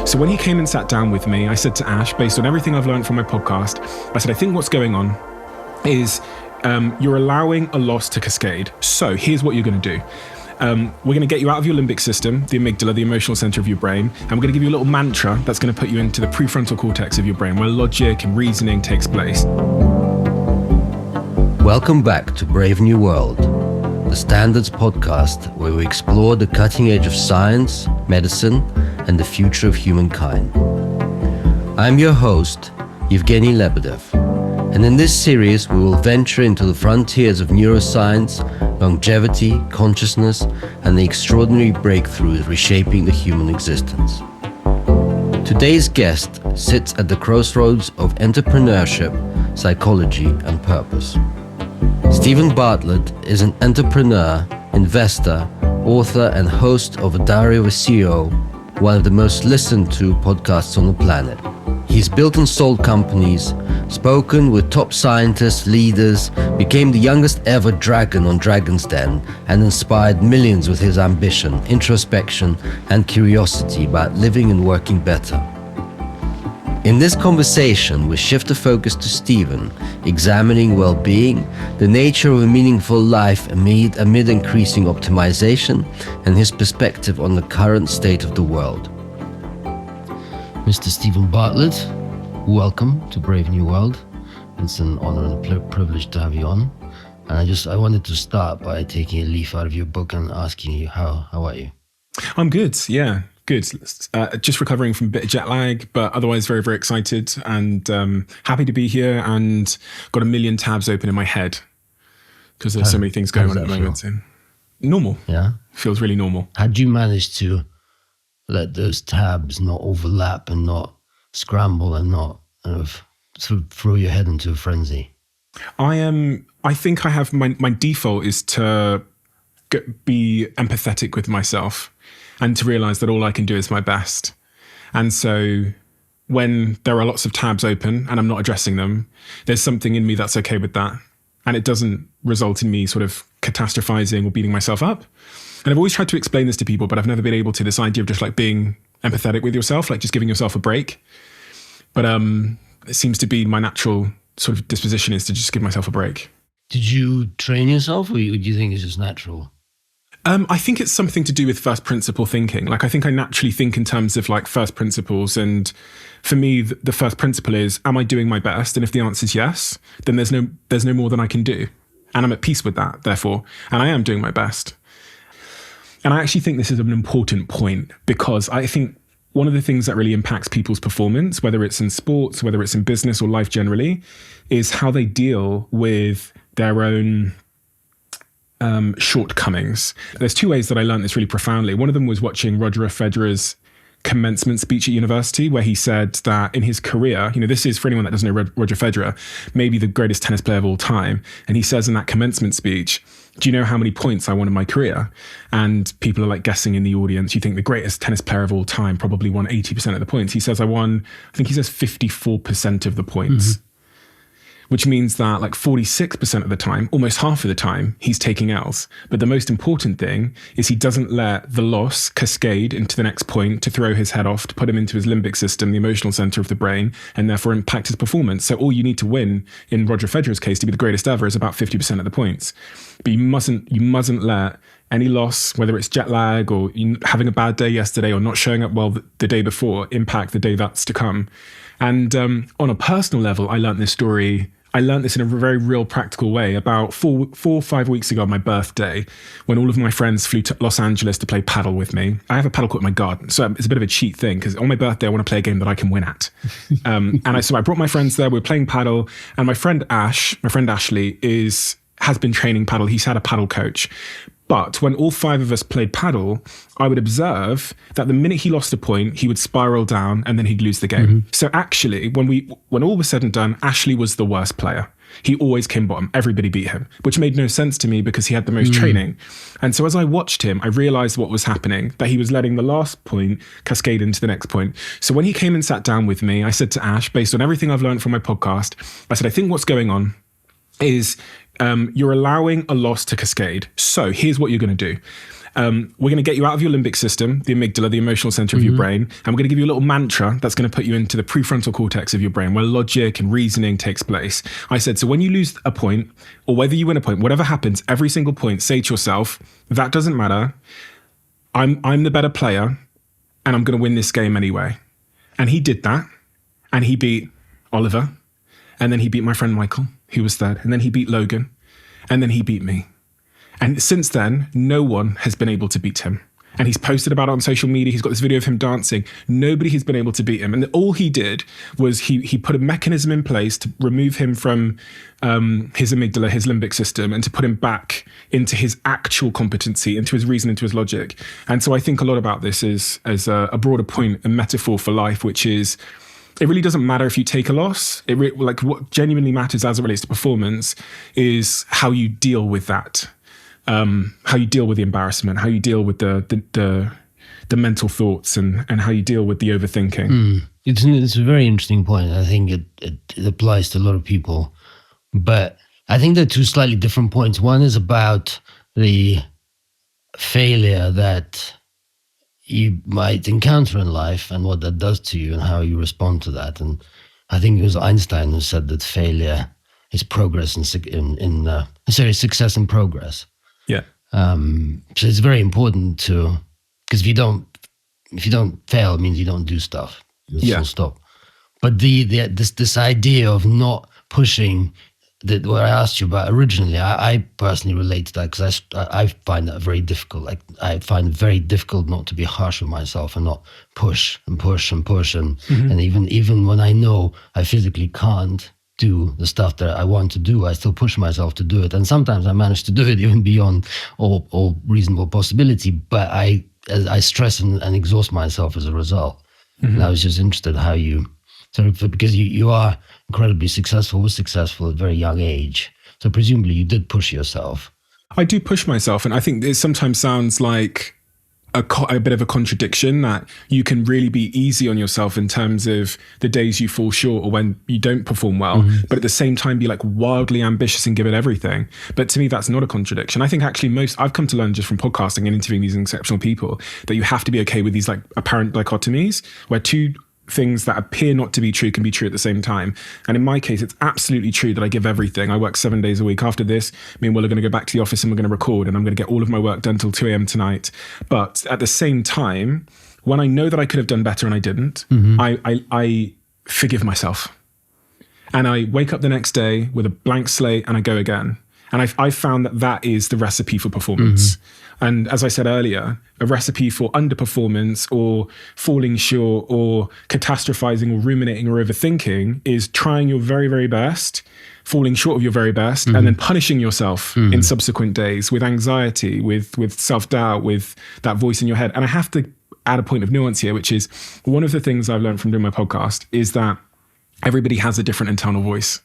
So when he came and sat down with me, I said to Ash, based on everything I've learned from my podcast, I said, I think what's going on is you're allowing a loss to cascade. So here's what you're going to do. We're going to get you out of your limbic system, the amygdala, the emotional center of your brain, and we're going to give you a little mantra that's going to put you into the prefrontal cortex of your brain, where logic and reasoning takes place. Welcome back to Brave New World, the Standards podcast where we explore the cutting edge of science, medicine, and the future of humankind. I'm your host, Evgeny Lebedev, and in this series we will venture into the frontiers of neuroscience, longevity, consciousness, and the extraordinary breakthroughs reshaping the human existence. Today's guest sits at the crossroads of entrepreneurship, psychology, and purpose. Stephen Bartlett is an entrepreneur, investor, author, and host of A Diary of a CEO, one of the most listened to podcasts on the planet. He's built and sold companies, spoken with top scientists, leaders, became the youngest ever dragon on Dragon's Den, and inspired millions with his ambition, introspection, and curiosity about living and working better. In this conversation, we shift the focus to Stephen, examining well-being, the nature of a meaningful life amid increasing optimization, and his perspective on the current state of the world. Mr. Stephen Bartlett, welcome to Brave New World. It's an honor and a privilege to have you on. And I wanted to start by taking a leaf out of your book and asking you, how are you? I'm good, yeah. Good. Just recovering from a bit of jet lag, but otherwise very, very excited and happy to be here, and got a million tabs open in my head because there's so many things going on at the moment. Normal. Yeah. Feels really normal. How'd you manage to let those tabs not overlap and not scramble and not sort of throw your head into a frenzy? I think I have my default is to be empathetic with myself, and to realize that all I can do is my best. And so when there are lots of tabs open and I'm not addressing them, there's something in me that's okay with that. And it doesn't result in me sort of catastrophizing or beating myself up. And I've always tried to explain this to people, but I've never been able to, this idea of just like being empathetic with yourself, like just giving yourself a break. But it seems to be my natural sort of disposition is to just give myself a break. Did you train yourself, or do you think it's just natural? I think it's something to do with first principle thinking. Like, I think I naturally think in terms of like first principles. And for me, the first principle is, am I doing my best? And if the answer is yes, then there's no more than I can do. And I'm at peace with that, therefore. And I am doing my best. And I actually think this is an important point, because I think one of the things that really impacts people's performance, whether it's in sports, whether it's in business or life generally, is how they deal with their own shortcomings. There's two ways that I learned this really profoundly. One of them was watching Roger Federer's commencement speech at university, where he said that in his career, this is for anyone that doesn't know Roger Federer, maybe the greatest tennis player of all time. And he says in that commencement speech, do you know how many points I won in my career? And people are like guessing in the audience. You think the greatest tennis player of all time probably won 80% of the points. He says, I think he says 54% of the points. Mm-hmm. Which means that like 46% of the time, almost half of the time, he's taking L's. But the most important thing is he doesn't let the loss cascade into the next point to throw his head off, to put him into his limbic system, the emotional center of the brain, and therefore impact his performance. So all you need to win, in Roger Federer's case, to be the greatest ever, is about 50% of the points. But you mustn't let any loss, whether it's jet lag or having a bad day yesterday or not showing up well the day before, impact the day that's to come. And on a personal level, I learned this in a very real practical way about 4 or 5 weeks ago on my birthday, when all of my friends flew to Los Angeles to play paddle with me. I have a paddle court in my garden, so it's a bit of a cheat thing, because on my birthday, I want to play a game that I can win at. So I brought my friends there, we were playing paddle, and my friend Ashley has been training paddle. He's had a paddle coach. But when all 5 of us played paddle, I would observe that the minute he lost a point, he would spiral down and then he'd lose the game. Mm-hmm. So actually, when all was said and done, Ashley was the worst player. He always came bottom. Everybody beat him, which made no sense to me because he had the most training. And so as I watched him, I realized what was happening, that he was letting the last point cascade into the next point. So when he came and sat down with me, I said to Ash, based on everything I've learned from my podcast, I said, I think what's going on is you're allowing a loss to cascade. So here's what you're going to do. We're going to get you out of your limbic system, the amygdala, the emotional center of your brain, and we're going to give you a little mantra that's going to put you into the prefrontal cortex of your brain, where logic and reasoning takes place. I said, so when you lose a point, or whether you win a point, whatever happens, every single point, say to yourself, that doesn't matter. I'm the better player, and I'm going to win this game anyway. And he did that, and he beat Oliver, and then he beat my friend Michael, who was third, and then he beat Logan, and then he beat me. And since then, no one has been able to beat him. And he's posted about it on social media. He's got this video of him dancing. Nobody has been able to beat him. And all he did was he put a mechanism in place to remove him from his amygdala, his limbic system, and to put him back into his actual competency, into his reason, into his logic. And so I think a lot about this is as a broader point, a metaphor for life, which is, it really doesn't matter if you take a loss. Like what genuinely matters as it relates to performance is how you deal with that. How you deal with the embarrassment, how you deal with the mental thoughts, and how you deal with the overthinking. It's a very interesting point. I think it applies to a lot of people, but I think they're two slightly different points. One is about the failure that you might encounter in life and what that does to you and how you respond to that. And I think it was Einstein who said that failure is progress success and progress. Yeah. So it's very important because if you don't fail, it means you don't do stuff. Full stop. But this idea of not pushing, that what I asked you about originally, I personally relate to that because I find that very difficult. Like I find it very difficult not to be harsh with myself and not push and push and push and even when I know I physically can't do the stuff that I want to do, I still push myself to do it. And sometimes I manage to do it even beyond all reasonable possibility, but I stress and exhaust myself as a result. And I was just interested how you, because you are incredibly successful, was successful at a very young age. So presumably you did push yourself. I do push myself. And I think it sometimes sounds like a bit of a contradiction, that you can really be easy on yourself in terms of the days you fall short or when you don't perform well, but at the same time be like wildly ambitious and give it everything. But to me, that's not a contradiction. I think actually I've come to learn just from podcasting and interviewing these exceptional people that you have to be okay with these like apparent dichotomies where two things that appear not to be true can be true at the same time. And in my case, it's absolutely true that I give everything. I work 7 days a week. After this, me and Will are going to go back to the office and we're going to record, and I'm going to get all of my work done till 2 a.m. tonight. But at the same time, when I know that I could have done better and I didn't, I forgive myself. And I wake up the next day with a blank slate and I go again. And I found that is the recipe for performance. And as I said earlier, a recipe for underperformance or falling short or catastrophizing or ruminating or overthinking is trying your very, very best, falling short of your very best, and then punishing yourself in subsequent days with anxiety, with self-doubt, with that voice in your head. And I have to add a point of nuance here, which is one of the things I've learned from doing my podcast is that everybody has a different internal voice.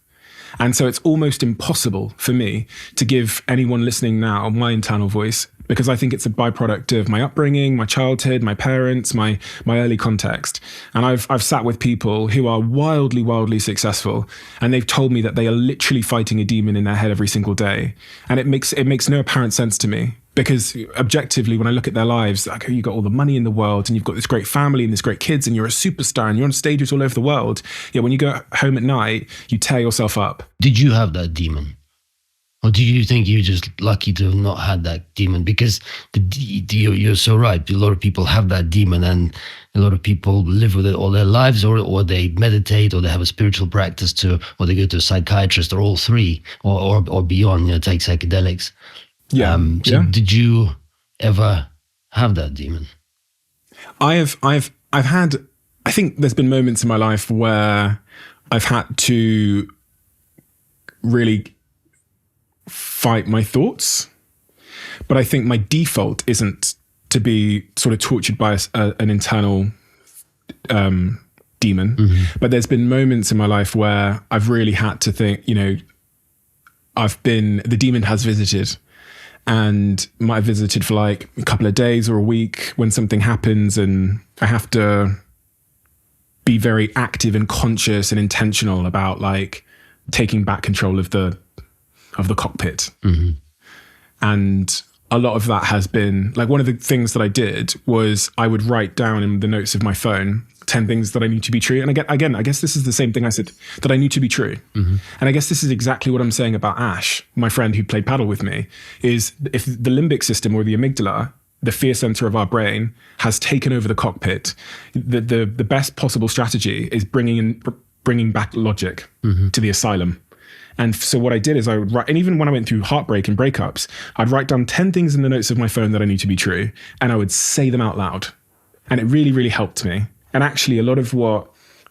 And so it's almost impossible for me to give anyone listening now my internal voice, because I think it's a byproduct of my upbringing, my childhood, my parents, my early context. And I've sat with people who are wildly, wildly successful, and they've told me that they are literally fighting a demon in their head every single day. And it makes no apparent sense to me, because objectively, when I look at their lives, like, you've got all the money in the world and you've got this great family and this great kids and you're a superstar and you're on stages all over the world. Yeah, when you go home at night, you tear yourself up. Did you have that demon? Or do you think you're just lucky to have not had that demon? Because you're so right. A lot of people have that demon, and a lot of people live with it all their lives, or they meditate, or they have a spiritual practice or they go to a psychiatrist, or all three, or beyond, take psychedelics. Yeah. Did you ever have that demon? I've had, I think there's been moments in my life where I've had to really fight my thoughts, but I think my default isn't to be sort of tortured by an internal demon. But there's been moments in my life where I've really had to think, the demon has visited, and might have visited for like a couple of days or a week when something happens, and I have to be very active and conscious and intentional about like taking back control of the cockpit. And a lot of that has been like, one of the things that I did was I would write down in the notes of my phone 10 things that I knew to be true. And again, I guess this is the same thing I said, that I knew to be true. And I guess this is exactly what I'm saying about Ash, my friend who played paddle with me, is if the limbic system or the amygdala, the fear center of our brain, has taken over the cockpit, the best possible strategy is bringing back logic to the asylum. And so what I did is I would write, and even when I went through heartbreak and breakups, I'd write down 10 things in the notes of my phone that I knew to be true, and I would say them out loud. And it really, really helped me. And actually, a lot of what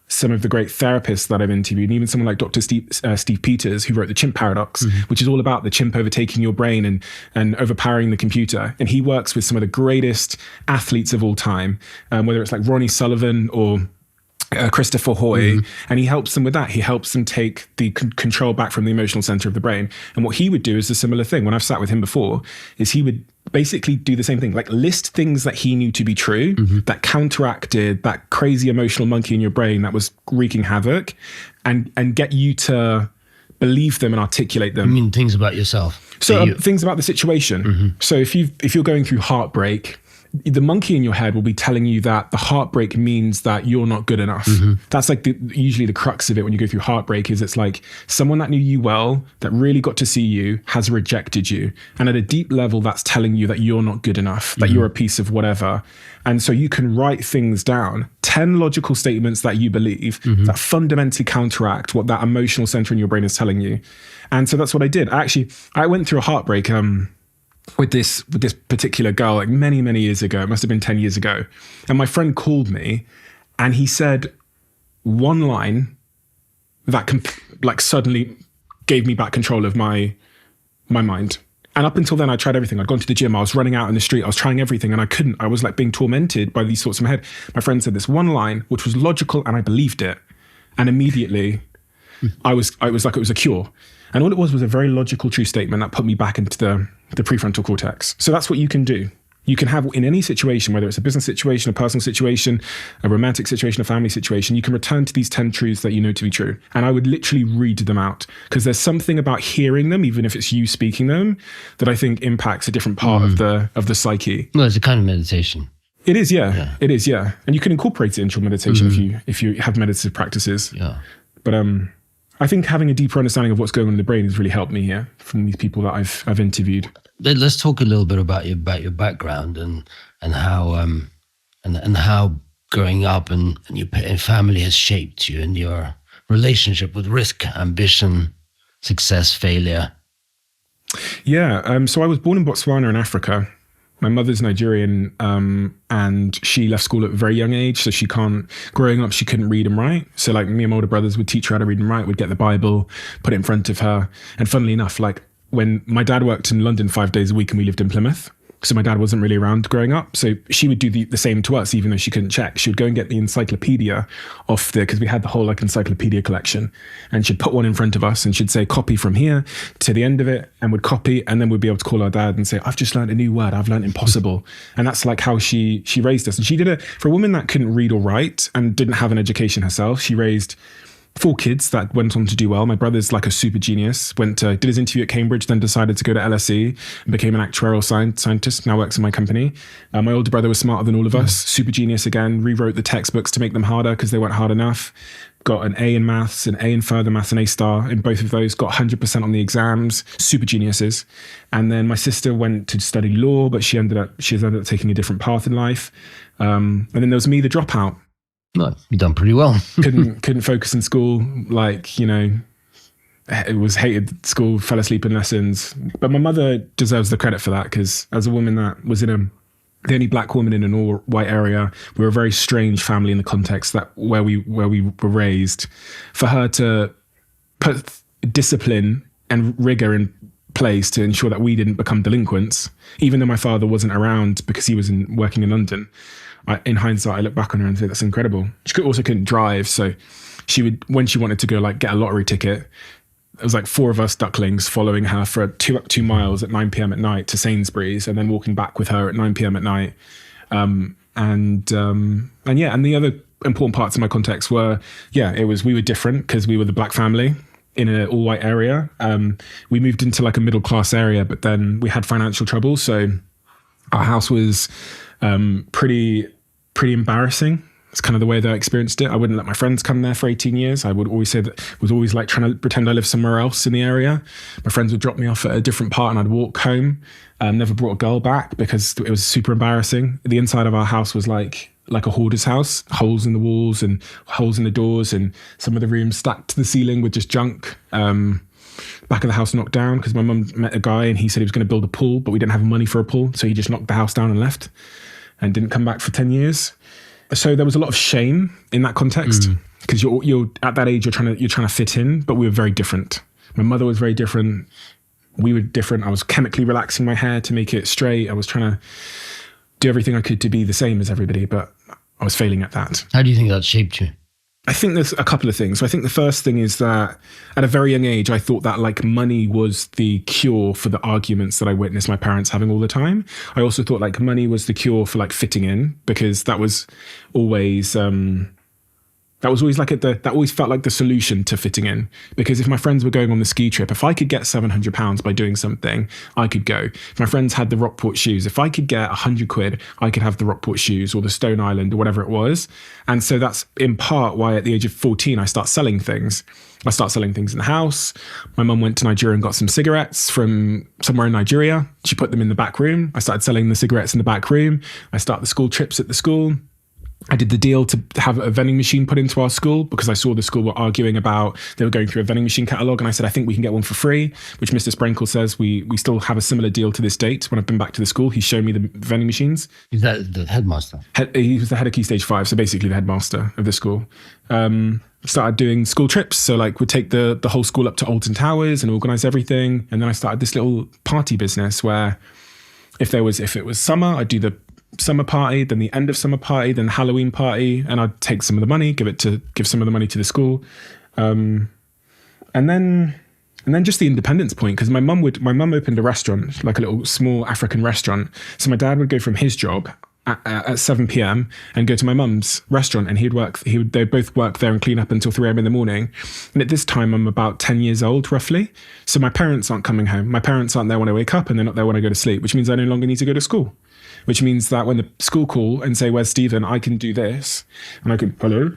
some of the great therapists that I've interviewed, and even someone like Dr. Steve Peters, who wrote The Chimp Paradox, which is all about the chimp overtaking your brain and overpowering the computer. And he works with some of the greatest athletes of all time, whether it's like Ronnie Sullivan or Christopher Hoy, and he helps them with that. He helps them take the control back from the emotional center of the brain. And what he would do is a similar thing. When I've sat with him before, is he would basically do the same thing, like list things that he knew to be true that counteracted that crazy emotional monkey in your brain that was wreaking havoc, and get you to believe them and articulate them. You mean things about yourself? So things about the situation. So if you're going through heartbreak, the monkey in your head will be telling you that the heartbreak means that you're not good enough. That's like usually the crux of it when you go through heartbreak, is it's like someone that knew you well, that really got to see you, has rejected you. And at a deep level, that's telling you that you're not good enough, that you're a piece of whatever. And so you can write things down, 10 logical statements that you believe that fundamentally counteract what that emotional center in your brain is telling you. And so that's what I did. I went through a heartbreak, with this particular girl, like many years ago. It must have been 10 years ago. And my friend called me and he said one line that suddenly gave me back control of my mind. And up until then, I tried everything. I'd gone to the gym, I was running out in the street, I was trying everything, and I couldn't. I was like being tormented by these thoughts in my head. My friend said this one line, which was logical, and I believed it. And immediately I was like, it was a cure. And all it was a very logical, true statement that put me back into the prefrontal cortex. So that's what you can do. You can have in any situation, whether it's a business situation, a personal situation, a romantic situation, a family situation, you can return to these 10 truths that you know to be true. And I would literally read them out, because there's something about hearing them, even if it's you speaking them, that I think impacts a different part of the psyche. Well, it's a kind of meditation. It is, yeah. It is, yeah. And you can incorporate it into your meditation if you have meditative practices. Yeah. But I think having a deeper understanding of what's going on in the brain has really helped me here from these people that I've interviewed. Let's talk a little bit about your background and how growing up and your family has shaped you, and your relationship with risk, ambition, success, failure. Yeah. So I was born in Botswana in Africa. My mother's Nigerian, and she left school at a very young age. So growing up, she couldn't read and write. So like me and my older brothers would teach her how to read and write. We'd get the Bible, put it in front of her. And funnily enough, like when my dad worked in London 5 days a week and we lived in Plymouth, so my dad wasn't really around growing up. So she would do the same to us, even though she couldn't check. She would go and get the encyclopedia because we had the whole like encyclopedia collection, and she'd put one in front of us and she'd say, copy from here to the end of it, and would copy. And then we'd be able to call our dad and say, I've just learned a new word. I've learned impossible. And that's like how she raised us. And she did it for a woman that couldn't read or write and didn't have an education herself. She raised 4 kids that went on to do well. My brother's like a super genius, did his interview at Cambridge, then decided to go to LSE and became an actuarial scientist, now works in my company. My older brother was smarter than all of us, super genius again, rewrote the textbooks to make them harder because they weren't hard enough. Got an A in maths, an A in further maths, an A* in both of those, got 100% on the exams, super geniuses. And then my sister went to study law, but she ended up taking a different path in life. And then there was me, the dropout. No, you've done pretty well. couldn't focus in school, it was hated school, fell asleep in lessons. But my mother deserves the credit for that, because as a woman that was the only black woman in an all white area, we were a very strange family in the context where we were raised. For her to put discipline and rigor in place to ensure that we didn't become delinquents, even though my father wasn't around because he was working in London. In hindsight, I look back on her and say that's incredible. She also couldn't drive, so she would, when she wanted to go like get a lottery ticket, it was like 4 of us ducklings following her for 2 miles at 9 p.m. at night to Sainsbury's, and then walking back with her at 9 p.m. at night. And the other important parts of my context were, we were different because we were the black family. in an all white area. We moved into like a middle class area, but then we had financial trouble. So our house was pretty embarrassing. It's kind of the way that I experienced it. I wouldn't let my friends come there for 18 years. I would always say that I was always like trying to pretend I lived somewhere else in the area. My friends would drop me off at a different part and I'd walk home. Never brought a girl back because it was super embarrassing. The inside of our house was like a hoarder's house, holes in the walls and holes in the doors, and some of the rooms stacked to the ceiling with just junk. Back of the house knocked down because my mum met a guy and he said he was going to build a pool, but we didn't have money for a pool. So he just knocked the house down and left and didn't come back for 10 years. So there was a lot of shame in that context because you're at that age, you're trying to fit in, but we were very different. My mother was very different. We were different. I was chemically relaxing my hair to make it straight. I was trying to do everything I could to be the same as everybody, but I was failing at that. How do you think that shaped you? I think there's a couple of things. So I think the first thing is that at a very young age, I thought that like money was the cure for the arguments that I witnessed my parents having all the time. I also thought like money was the cure for like fitting in, because that was always that always felt like the solution to fitting in. Because if my friends were going on the ski trip, if I could get £700 by doing something, I could go. If my friends had the Rockport shoes, if I could get 100 quid, I could have the Rockport shoes or the Stone Island or whatever it was. And so that's in part why at the age of 14, I start selling things. I start selling things in the house. My mum went to Nigeria and got some cigarettes from somewhere in Nigeria. She put them in the back room. I started selling the cigarettes in the back room. I started the school trips at the school. I did the deal to have a vending machine put into our school because I saw the school were arguing about, they were going through a vending machine catalogue, and I said, I think we can get one for free, which Mr. Sprenkle says we still have a similar deal to this date. When I've been back to the school, he's shown me the vending machines. Is that the headmaster? He was the head of Key Stage 5, so basically the headmaster of the school. Started doing school trips, so like we'd take the whole school up to Alton Towers and organise everything. And then I started this little party business where if it was summer, I'd do the summer party, then the end of summer party, then Halloween party, and I'd take some of the money, give some of the money to the school, and then just the independence point, because my mum opened a restaurant, like a little small African restaurant. So my dad would go from his job at 7 p.m. and go to my mum's restaurant, and they'd both work there and clean up until 3 a.m. in the morning. And at this time, I'm about 10 years old, roughly. So my parents aren't coming home. My parents aren't there when I wake up, and they're not there when I go to sleep, which means I no longer need to go to school. Which means that when the school call and say, where's Stephen, I can do this. And I can, hello?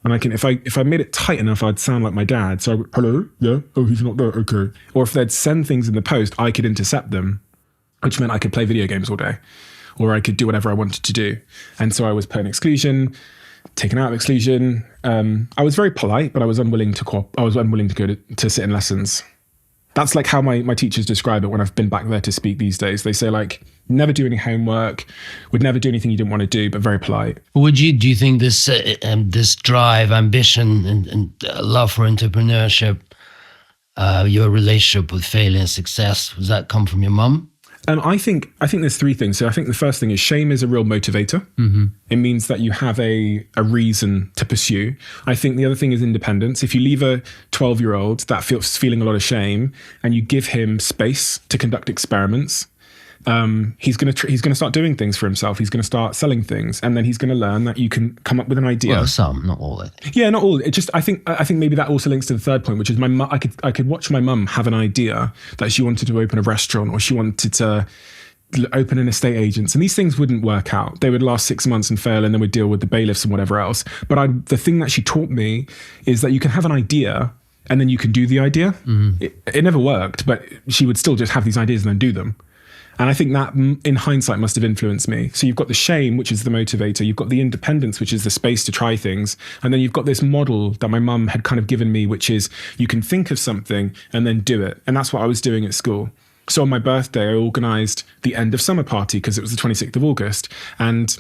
And I can, if I made it tight enough, I'd sound like my dad. So I would, hello? Yeah? Oh, he's not there? Okay. Or if they'd send things in the post, I could intercept them, which meant I could play video games all day. Or I could do whatever I wanted to do. And so I was put in exclusion, taken out of exclusion. I was very polite, but I was unwilling to go to sit in lessons. That's like how my teachers describe it when I've been back there to speak these days. They say like, never do any homework, would never do anything you didn't want to do, but very polite. Do you think this drive, ambition, and love for entrepreneurship, your relationship with failure and success, does that come from your mum? I think there's three things. So I think the first thing is shame is a real motivator. Mm-hmm. It means that you have a reason to pursue. I think the other thing is independence. If you leave a 12-year-old that feeling a lot of shame and you give him space to conduct experiments, he's going to start doing things for himself. He's going to start selling things, and then he's going to learn that you can come up with an idea. Well, some, not all. I think. Yeah, not all. It just I think maybe that also links to the third point, which is my mum. I could watch my mum have an idea that she wanted to open a restaurant, or she wanted to open an estate agents, and these things wouldn't work out. They would last 6 months and fail, and then we'd deal with the bailiffs and whatever else. But the thing that she taught me is that you can have an idea and then you can do the idea. Mm-hmm. It never worked, but she would still just have these ideas and then do them. And I think that in hindsight must have influenced me. So you've got the shame, which is the motivator. You've got the independence, which is the space to try things. And then you've got this model that my mum had kind of given me, which is you can think of something and then do it. And that's what I was doing at school. So on my birthday, I organised the end of summer party because it was the 26th of August. And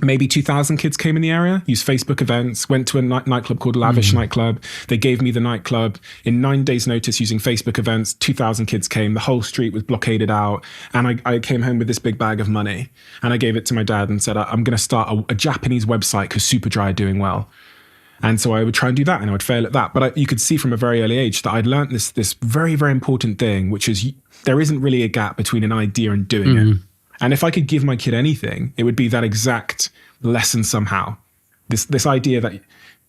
maybe 2,000 kids came in the area, used Facebook events, went to a nightclub called Lavish Nightclub. They gave me the nightclub. In 9 days' notice, using Facebook events, 2,000 kids came. The whole street was blockaded out. And I came home with this big bag of money. And I gave it to my dad and said, I'm going to start a Japanese website because Superdry are doing well. And so I would try and do that, and I would fail at that. But you could see from a very early age that I'd learned this very, very important thing, which is there isn't really a gap between an idea and doing it. And if I could give my kid anything, it would be that exact lesson somehow. This idea that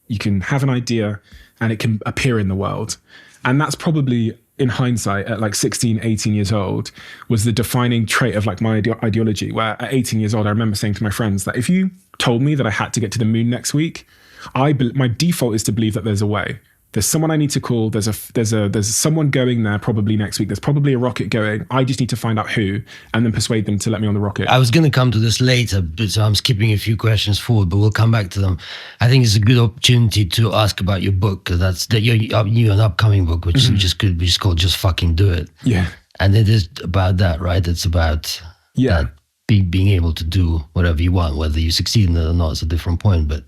you can have an idea and it can appear in the world. And that's probably, in hindsight, at like 16, 18 years old, was the defining trait of like my ideology, where at 18 years old, I remember saying to my friends that if you told me that I had to get to the moon next week, my default is to believe that there's a way. There's someone I need to call. There's someone going there probably next week. There's probably a rocket going. I just need to find out who and then persuade them to let me on the rocket. I was going to come to this later, so I'm skipping a few questions forward, but we'll come back to them. I think it's a good opportunity to ask about your book, because you're an upcoming book, which could be called Just Fucking Do It. Yeah. And it is about that, right? It's about being able to do whatever you want, whether you succeed in it or not, it's a different point, but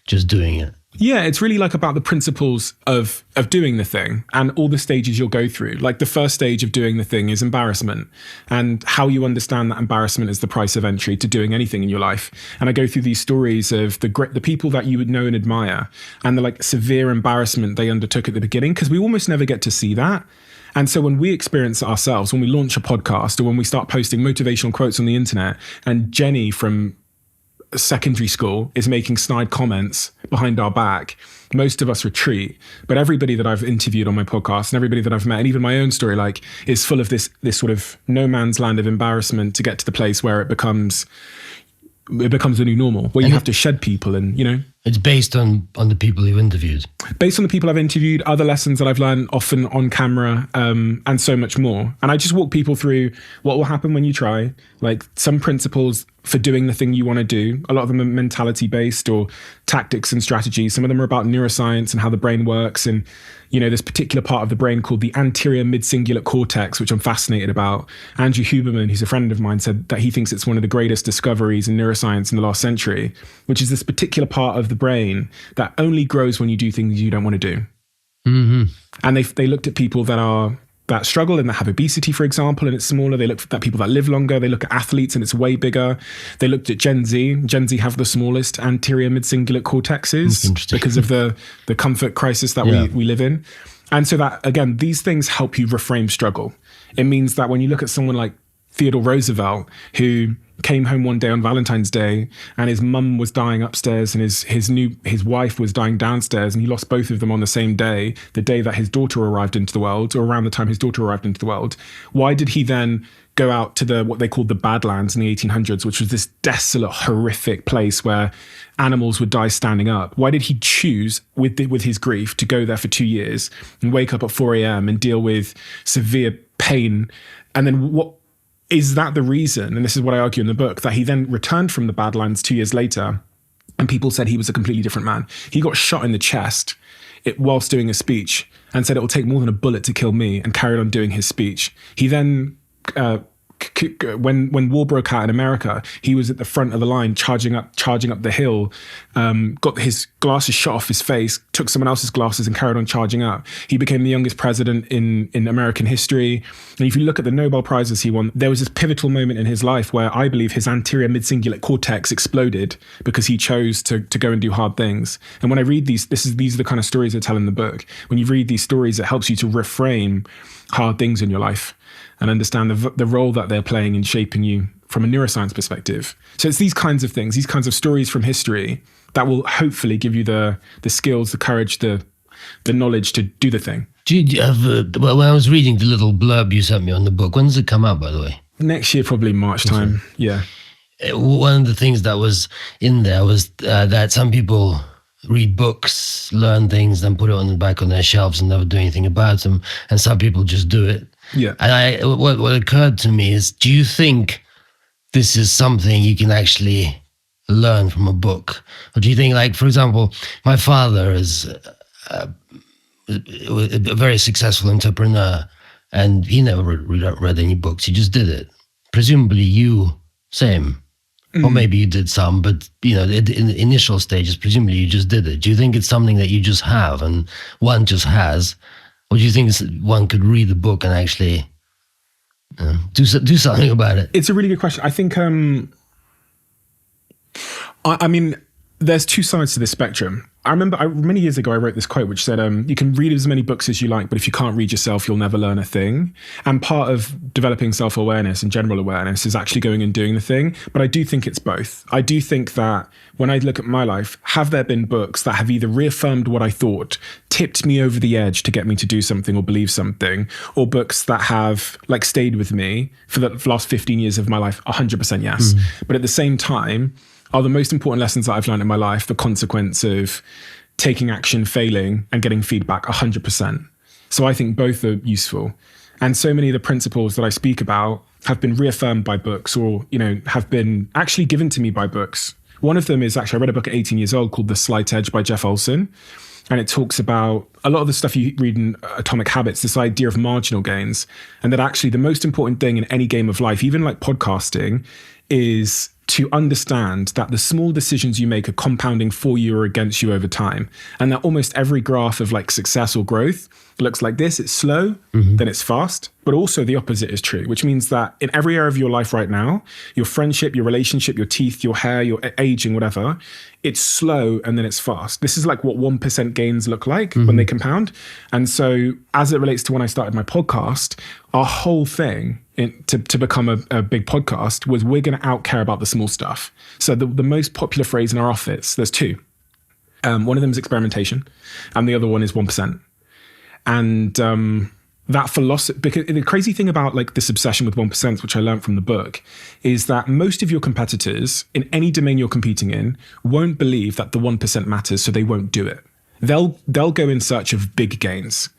just doing it. Yeah, it's really like about the principles of doing the thing and all the stages you'll go through. Like the first stage of doing the thing is embarrassment, and how you understand that embarrassment is the price of entry to doing anything in your life. And I go through these stories of the people that you would know and admire and the like severe embarrassment they undertook at the beginning, because we almost never get to see that. And so when we experience it ourselves, when we launch a podcast or when we start posting motivational quotes on the internet, and Jenny from secondary school is making snide comments behind our back, most of us retreat. But everybody that I've interviewed on my podcast and everybody that I've met, and even my own story, like, is full of this sort of no man's land of embarrassment to get to the place where it becomes the new normal, where you have to shed people. And, you know, it's based on the people you've interviewed. Based on the people I've interviewed, other lessons that I've learned, often on camera, and so much more. And I just walk people through what will happen when you try, like some principles for doing the thing you want to do. A lot of them are mentality based or tactics and strategies. Some of them are about neuroscience and how the brain works. And, you know, this particular part of the brain called the anterior mid-cingulate cortex, which I'm fascinated about. Andrew Huberman, who's a friend of mine, said that he thinks it's one of the greatest discoveries in neuroscience in the last century, which is this particular part of the brain that only grows when you do things you don't want to do. Mm-hmm. And they looked at people that struggle and that have obesity, for example, and it's smaller. They looked at people that live longer. They look at athletes and it's way bigger. They looked at Gen Z. Gen Z have the smallest anterior mid-cingulate cortexes because of the comfort crisis that we live in. And so that, again, these things help you reframe struggle. It means that when you look at someone like Theodore Roosevelt, who came home one day on Valentine's Day and his mum was dying upstairs and his wife was dying downstairs, and he lost both of them on the same day, the day that his daughter arrived into the world, or around the time his daughter arrived into the world. Why did he then go out to what they called the Badlands in the 1800s, which was this desolate, horrific place where animals would die standing up? Why did he choose, with his grief, to go there for 2 years and wake up at 4 a.m. and deal with severe pain? And then is that the reason, and this is what I argue in the book, that he then returned from the Badlands 2 years later and people said he was a completely different man? He got shot in the chest whilst doing a speech and said it will take more than a bullet to kill me, and carried on doing his speech. He then, when war broke out in America, he was at the front of the line charging up the hill, got his glasses shot off his face, took someone else's glasses and carried on charging up. He became the youngest president in American history. And if you look at the Nobel Prizes he won, there was this pivotal moment in his life where I believe his anterior mid-cingulate cortex exploded because he chose to go and do hard things. And when I read these are the kind of stories I tell in the book. When you read these stories, it helps you to reframe hard things in your life and understand the role that they're playing in shaping you from a neuroscience perspective. So it's these kinds of things, these kinds of stories from history that will hopefully give you the skills, the courage, the knowledge to do the thing. Do you have, when I was reading the little blurb you sent me on the book, when does it come out, by the way? Next year, probably March time, yeah. One of the things that was in there was that some people read books, learn things, then put it back on their shelves and never do anything about them. And some people just do it. Yeah. And what occurred to me is, do you think this is something you can actually learn from a book? Or do you think, like, for example, my father is a very successful entrepreneur and he never read any books. He just did it. Presumably you, same. Or maybe you did some, but in the initial stages, presumably you just did it. Do you think it's something that you just have and one just has? Or do you think one could read the book and actually do something about it? It's a really good question. I think, I mean, there's two sides to this spectrum. I remember many years ago, I wrote this quote which said, you can read as many books as you like, but if you can't read yourself, you'll never learn a thing. And part of developing self-awareness and general awareness is actually going and doing the thing. But I do think it's both. I do think that when I look at my life, have there been books that have either reaffirmed what I thought, tipped me over the edge to get me to do something or believe something, or books that have like stayed with me for the last 15 years of my life? 100% yes. But at the same time, are the most important lessons that I've learned in my life the consequence of taking action, failing, and getting feedback? 100%. So I think both are useful. And so many of the principles that I speak about have been reaffirmed by books, or, have been actually given to me by books. One of them is actually, I read a book at 18 years old called The Slight Edge by Jeff Olson. And it talks about a lot of the stuff you read in Atomic Habits, this idea of marginal gains. And that actually the most important thing in any game of life, even like podcasting, is to understand that the small decisions you make are compounding for you or against you over time. And that almost every graph of like success or growth looks like this. It's slow, then it's fast. But also the opposite is true, which means that in every area of your life right now, your friendship, your relationship, your teeth, your hair, your aging, whatever, it's slow and then it's fast. This is like what 1% gains look like when they compound. And so as it relates to when I started my podcast, our whole thing to become a big podcast was we're going to outcare about the small stuff. So the most popular phrase in our office, there's two. One of them is experimentation and the other one is 1%. And that philosophy, because the crazy thing about like this obsession with 1%, which I learned from the book, is that most of your competitors in any domain you're competing in won't believe that the 1% matters, so they won't do it. They'll go in search of big gains.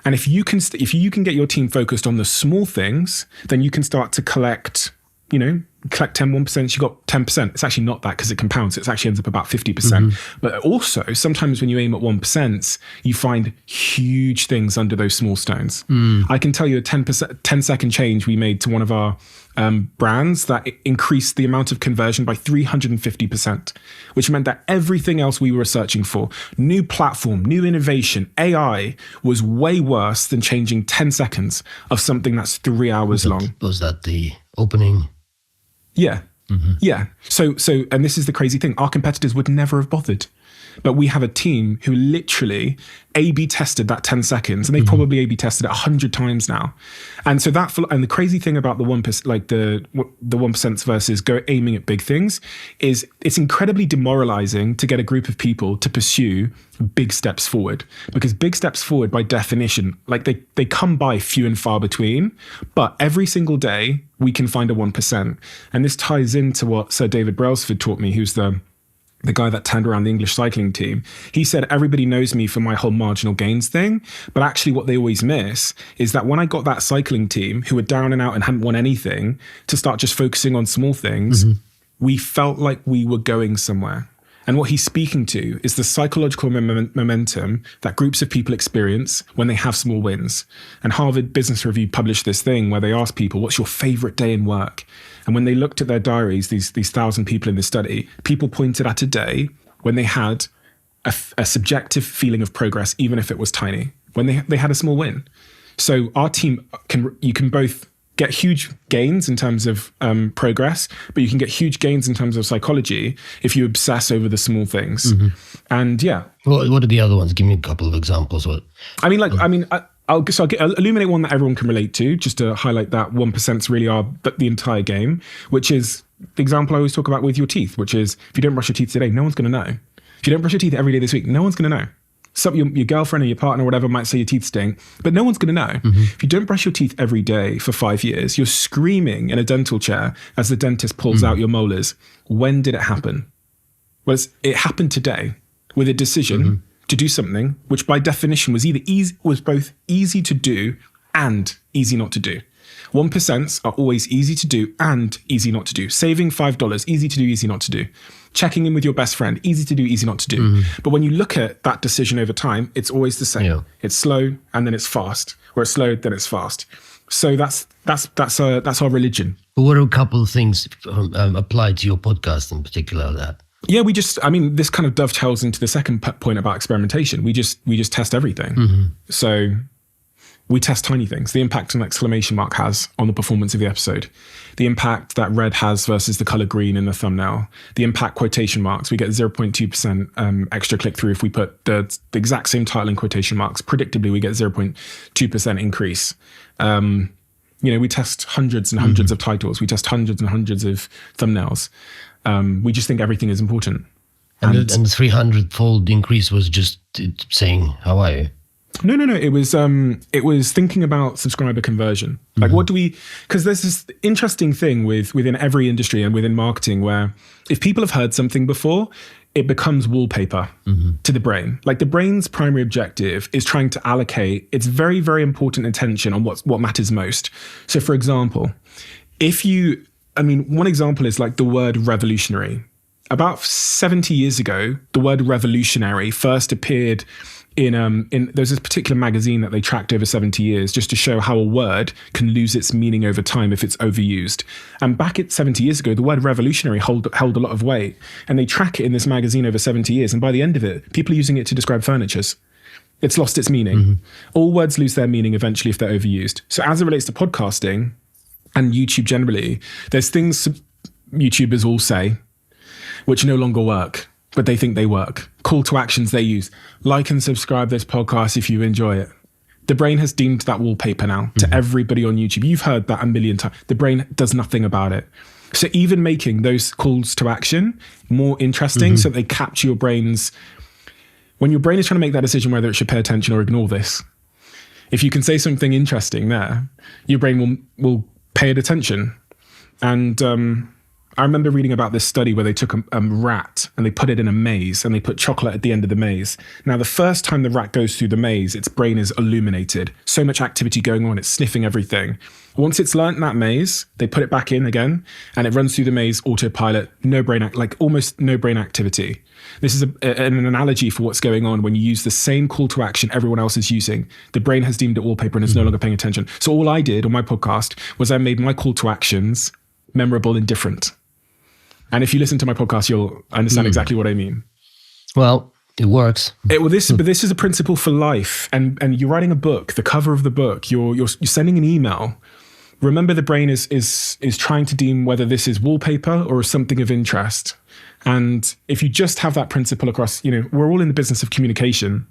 And if you can get your team focused on the small things, then you can start to collect 1%, you got 10%. It's actually not that because it compounds. It actually ends up about 50%. But also sometimes when you aim at 1%, you find huge things under those small stones. I can tell you a 10-second change we made to one of our brands that increased the amount of conversion by 350%, which meant that everything else we were searching for, new platform, new innovation, AI, was way worse than changing 10 seconds of something that's 3 hours long. Was that the opening? Yeah. Yeah. So, and this is the crazy thing. Our competitors would never have bothered. But we have a team who literally A/B tested that 10 seconds, and they've probably A/B tested it 100 times now. And so and the crazy thing about the 1%, like the 1% versus aiming at big things, is it's incredibly demoralizing to get a group of people to pursue big steps forward, because big steps forward by definition, like they come by few and far between, but every single day we can find a 1%. And this ties into what Sir David Brailsford taught me, who's the guy that turned around the English cycling team. He said, everybody knows me for my whole marginal gains thing. But actually what they always miss is that when I got that cycling team who were down and out and hadn't won anything to start just focusing on small things, we felt like we were going somewhere. And what he's speaking to is the psychological momentum that groups of people experience when they have small wins. And Harvard Business Review published this thing where they asked people, what's your favorite day in work? And when they looked at their diaries, these 1,000 people in this study, people pointed at a day when they had a subjective feeling of progress, even if it was tiny, when they had a small win. So our team you can both get huge gains in terms of progress, but you can get huge gains in terms of psychology if you obsess over the small things. And yeah. What are the other ones? Give me a couple of examples. I'll illuminate one that everyone can relate to, just to highlight that 1% really are the entire game, which is the example I always talk about with your teeth, which is if you don't brush your teeth today, no one's going to know. If you don't brush your teeth every day this week, no one's going to know. Your girlfriend or your partner or whatever might say your teeth stink, but no one's going to know. If you don't brush your teeth every day for 5 years, you're screaming in a dental chair as the dentist pulls out your molars. When did it happen? Well, it happened today with a decision to do something which by definition was both easy to do and easy not to do. 1% are always easy to do and easy not to do. Saving $5, easy to do, easy not to do. Checking in with your best friend, easy to do, easy not to do. But when you look at that decision over time, it's always the same. Yeah. It's slow and then it's fast, or it's slow, then it's fast. So that's our religion. But what are a couple of things applied to your podcast in particular that? Yeah, this kind of dovetails into the second point about experimentation. We just test everything. So we test tiny things. The impact an exclamation mark has on the performance of the episode, the impact that red has versus the color green in the thumbnail, the impact quotation marks. We get 0.2% extra click through if we put the exact same title in quotation marks. Predictably, we get 0.2% increase. We test hundreds and hundreds of titles. We test hundreds and hundreds of thumbnails. We just think everything is important. And the 300-fold increase was just saying, how are you? No. It was thinking about subscriber conversion. Like, what do we? Because there's this interesting thing within every industry and within marketing where if people have heard something before, it becomes wallpaper to the brain. Like the brain's primary objective is trying to allocate its very, very important attention on what matters most. So, for example, one example is like the word revolutionary. About 70 years ago, the word revolutionary first appeared in there's this particular magazine that they tracked over 70 years just to show how a word can lose its meaning over time if it's overused. And back at 70 years ago, the word revolutionary held a lot of weight. And they track it in this magazine over 70 years. And by the end of it, people are using it to describe furnitures. It's lost its meaning. All words lose their meaning eventually if they're overused. So as it relates to podcasting and YouTube generally, there's things YouTubers all say which no longer work, but they think they work. Call to actions they use. Like and subscribe this podcast if you enjoy it. The brain has deemed that wallpaper now to everybody on YouTube. You've heard that a million times. The brain does nothing about it. So even making those calls to action more interesting so that they capture your brain's... When your brain is trying to make that decision whether it should pay attention or ignore this, if you can say something interesting there, your brain will pay it attention. And I remember reading about this study where they took a rat and they put it in a maze and they put chocolate at the end of the maze. Now, the first time the rat goes through the maze, its brain is illuminated. So much activity going on, it's sniffing everything. Once it's learnt that maze, they put it back in again and it runs through the maze, autopilot, almost no brain activity. This is an analogy for what's going on when you use the same call to action everyone else is using. The brain has deemed it wallpaper and is no longer paying attention. So all I did on my podcast was I made my call to actions memorable and different. And if you listen to my podcast, you'll understand exactly what I mean. Well, it works. But this is a principle for life. And you're writing a book, the cover of the book, you're sending an email. Remember, the brain is trying to deem whether this is wallpaper or something of interest. And if you just have that principle across, we're all in the business of communication.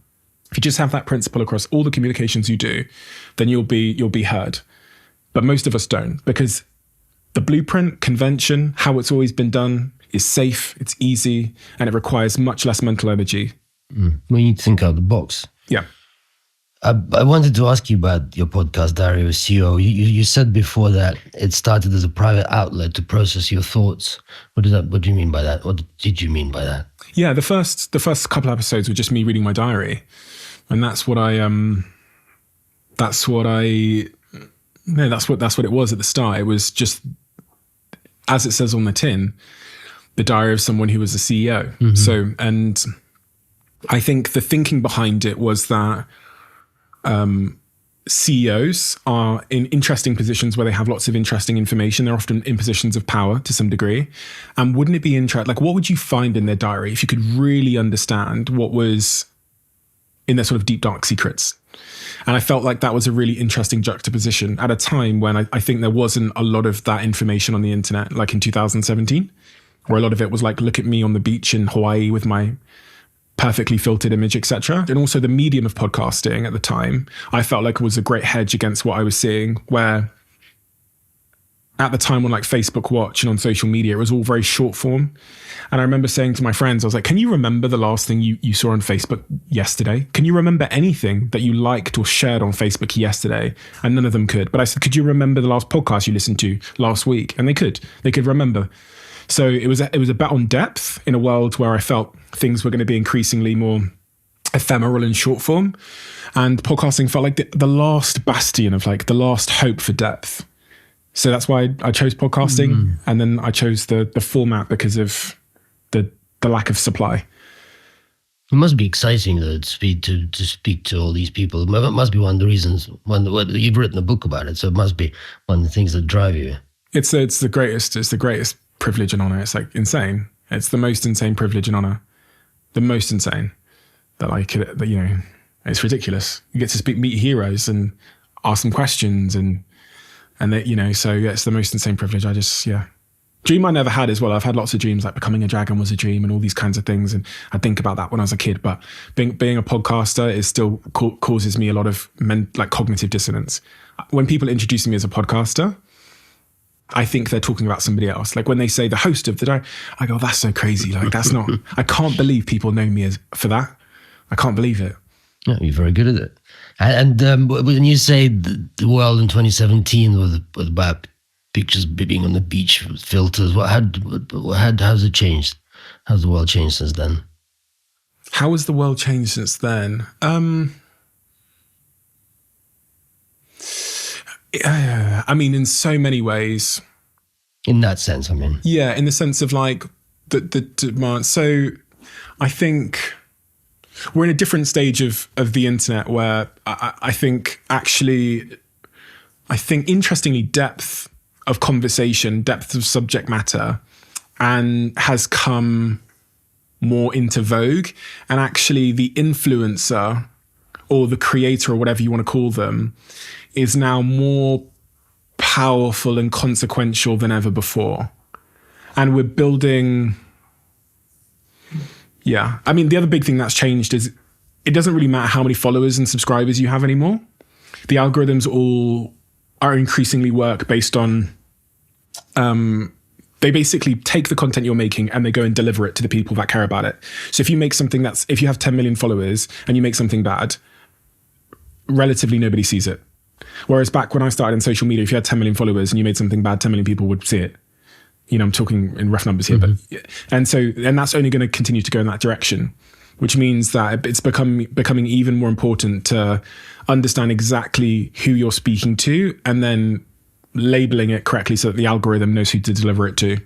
If you just have that principle across all the communications you do, then you'll be heard. But most of us don't, because the blueprint, convention, how it's always been done is safe, it's easy, and it requires much less mental energy. We need to think out the box. Yeah. I wanted to ask you about your podcast, Dario CEO. You said before that it started as a private outlet to process your thoughts. What do you mean by that? What did you mean by that? Yeah, the first couple episodes were just me reading my diary. And that's what it was at the start. It was just, as it says on the tin, the diary of someone who was a CEO. So, and I think the thinking behind it was that CEOs are in interesting positions where they have lots of interesting information. They're often in positions of power to some degree. And wouldn't it be interesting, like what would you find in their diary if you could really understand what was in their sort of deep, dark secrets? And I felt like that was a really interesting juxtaposition at a time when I think there wasn't a lot of that information on the internet, like in 2017, where a lot of it was like, look at me on the beach in Hawaii with my perfectly filtered image, etc. And also the medium of podcasting at the time, I felt like it was a great hedge against what I was seeing, where at the time on like Facebook Watch and on social media, it was all very short form. And I remember saying to my friends, I was like, can you remember the last thing you saw on Facebook yesterday? Can you remember anything that you liked or shared on Facebook yesterday? And none of them could. But I said, could you remember the last podcast you listened to last week? And they could remember. So it was a bet on depth in a world where I felt things were going to be increasingly more ephemeral and short form. And podcasting felt like the last bastion of like the last hope for depth. So that's why I chose podcasting. And then I chose the format because of the lack of supply. It must be exciting though, to speak to all these people. It must be one of the reasons, you've written a book about it, so it must be one of the things that drive you. It's the greatest privilege and honor. It's like insane. It's the most insane privilege and honor. The most insane that I could, it's ridiculous. You get to meet heroes, and ask them questions and that, you know, so yeah, it's the most insane privilege. Dream I never had as well. I've had lots of dreams, like becoming a dragon was a dream and all these kinds of things. And I think about that when I was a kid, but being a podcaster is still causes me a lot of cognitive dissonance. When people introduce me as a podcaster, I think they're talking about somebody else. Like when they say the host of the day, I go, that's so crazy. Like that's not, I can't believe people know me for that. I can't believe it. Yeah, you're very good at it. And when you say the world in 2017 was about pictures being on the beach with filters, how's it changed? How's the world changed since then? How has the world changed since then? I mean, in so many ways. In that sense, I mean. Yeah, in the sense of like the demand. So I think we're in a different stage of the internet where I think interestingly depth of conversation, depth of subject matter, and has come more into vogue. And actually the influencer or the creator or whatever you want to call them is now more powerful and consequential than ever before. And we're building, yeah. I mean, the other big thing that's changed is it doesn't really matter how many followers and subscribers you have anymore. The algorithms all are increasingly work based on, they basically take the content you're making and they go and deliver it to the people that care about it. So if you make something if you have 10 million followers and you make something bad, relatively nobody sees it. Whereas back when I started in social media, if you had 10 million followers and you made something bad, 10 million people would see it. You know, I'm talking in rough numbers here, but and that's only going to continue to go in that direction, which means that it's becoming even more important to understand exactly who you're speaking to and then labeling it correctly so that the algorithm knows who to deliver it to.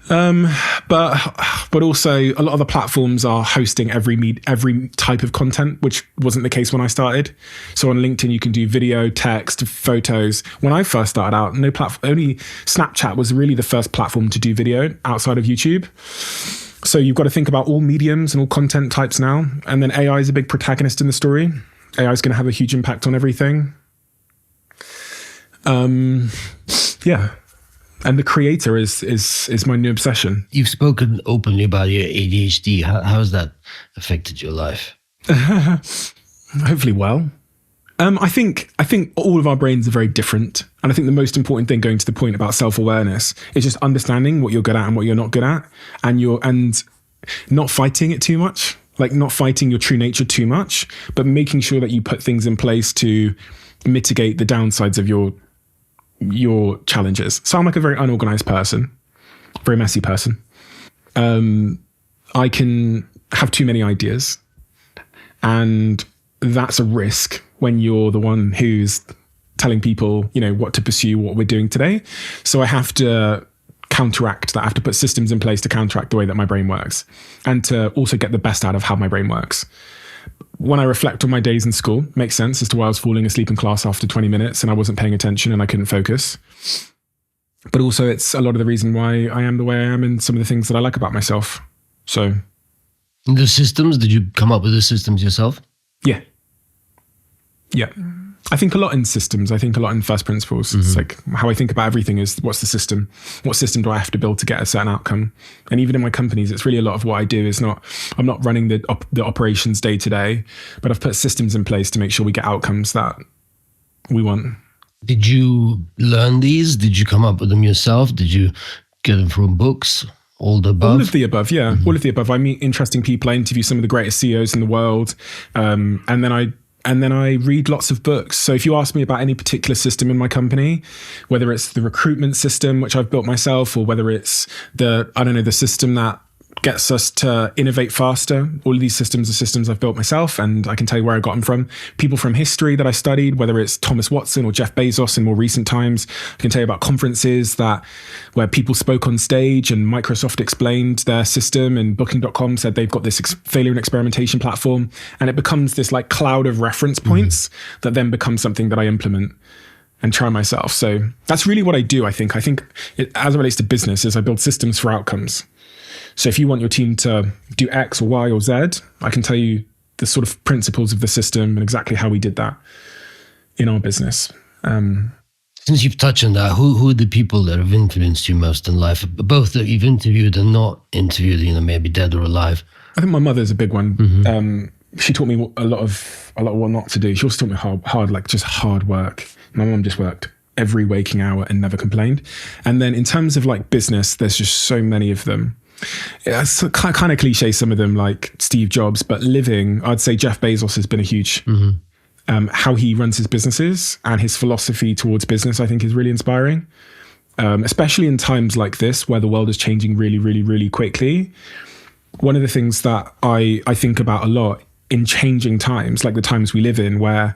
But also a lot of the platforms are hosting every type of content, which wasn't the case when I started. So on LinkedIn, you can do video, text, photos. When I first started out, only Snapchat was really the first platform to do video outside of YouTube. So you've got to think about all mediums and all content types now. And then AI is a big protagonist in the story. AI is going to have a huge impact on everything. Yeah. And the creator is my new obsession. You've spoken openly about your ADHD. How has that affected your life? Hopefully well. I think all of our brains are very different. And I think the most important thing, going to the point about self-awareness, is just understanding what you're good at and what you're not good at, and not fighting it too much, like not fighting your true nature too much, but making sure that you put things in place to mitigate the downsides of your challenges. So I'm like a very unorganized person, very messy person. I can have too many ideas, and that's a risk when you're the one who's telling people, you know, what to pursue, what we're doing today. So I have to counteract that. I have to put systems in place to counteract the way that my brain works and to also get the best out of how my brain works. When I reflect on my days in school, it makes sense as to why I was falling asleep in class after 20 minutes and I wasn't paying attention and I couldn't focus. But also it's a lot of the reason why I am the way I am and some of the things that I like about myself. So. The systems, did you come up with the systems yourself? Yeah. Yeah. I think a lot in systems. I think a lot in first principles. Mm-hmm. It's like how I think about everything is what's the system? What system do I have to build to get a certain outcome? And even in my companies, it's really a lot of what I do is I'm not running the operations day to day, but I've put systems in place to make sure we get outcomes that we want. Did you learn these? Did you come up with them yourself? Did you get them from books? All the above? All of the above, yeah. Mm-hmm. All of the above. I meet interesting people. I interview some of the greatest CEOs in the world. And then I read lots of books. So if you ask me about any particular system in my company, whether it's the recruitment system, which I've built myself, or whether it's the system that gets us to innovate faster, all of these systems are systems I've built myself, and I can tell you where I got them from. People from history that I studied, whether it's Thomas Watson or Jeff Bezos in more recent times. I can tell you about conferences where people spoke on stage and Microsoft explained their system, and Booking.com said they've got this failure and experimentation platform, and it becomes this like cloud of reference points that then becomes something that I implement and try myself. So that's really what I do. I think as it relates to business is I build systems for outcomes. So if you want your team to do X or Y or Z, I can tell you the sort of principles of the system and exactly how we did that. in our business. Since you've touched on that, who are the people that have influenced you most in life? Both that you've interviewed and not interviewed, maybe dead or alive. I think my mother's a big one. She taught me a lot of what not to do. She also taught me hard, like just hard work. My mum just worked every waking hour and never complained. And then in terms of like business, there's just so many of them. It's kind of cliche, some of them like Steve Jobs, but living, I'd say Jeff Bezos has been a huge, how he runs his businesses and his philosophy towards business, I think is really inspiring. Especially in times like this, where the world is changing really, really, really quickly. One of the things that I think about a lot in changing times, like the times we live in, where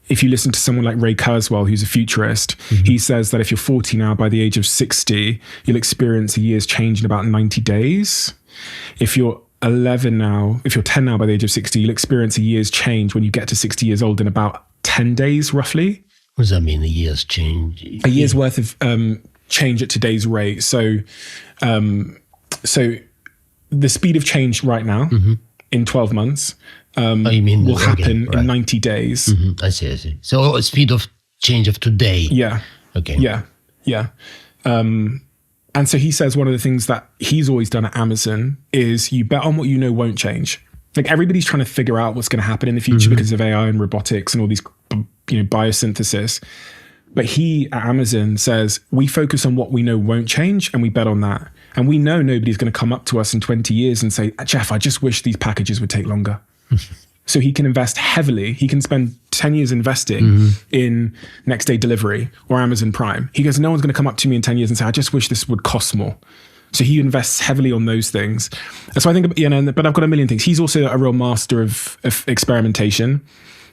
if you listen to someone like Ray Kurzweil, who's a futurist, he says that if you're 40 now, by the age of 60, you'll experience a year's change in about 90 days. If you're 10 now, by the age of 60, you'll experience a year's change when you get to 60 years old in about 10 days, roughly. What does that mean, a year's change? A year's worth of change at today's rate. So the speed of change right now in 12 months will happen in 90 days. I see. So speed of change of today. Yeah. Okay. Yeah. And so he says one of the things that he's always done at Amazon is you bet on what you know won't change. Like everybody's trying to figure out what's going to happen in the future because of AI and robotics and all these, biosynthesis. But he at Amazon says, we focus on what we know won't change and we bet on that. And we know nobody's going to come up to us in 20 years and say, Jeff, I just wish these packages would take longer. So he can invest heavily. He can spend 10 years investing in next day delivery or Amazon Prime. He goes, no one's going to come up to me in 10 years and say, I just wish this would cost more. So he invests heavily on those things. And so I think, but I've got a million things. He's also a real master of experimentation.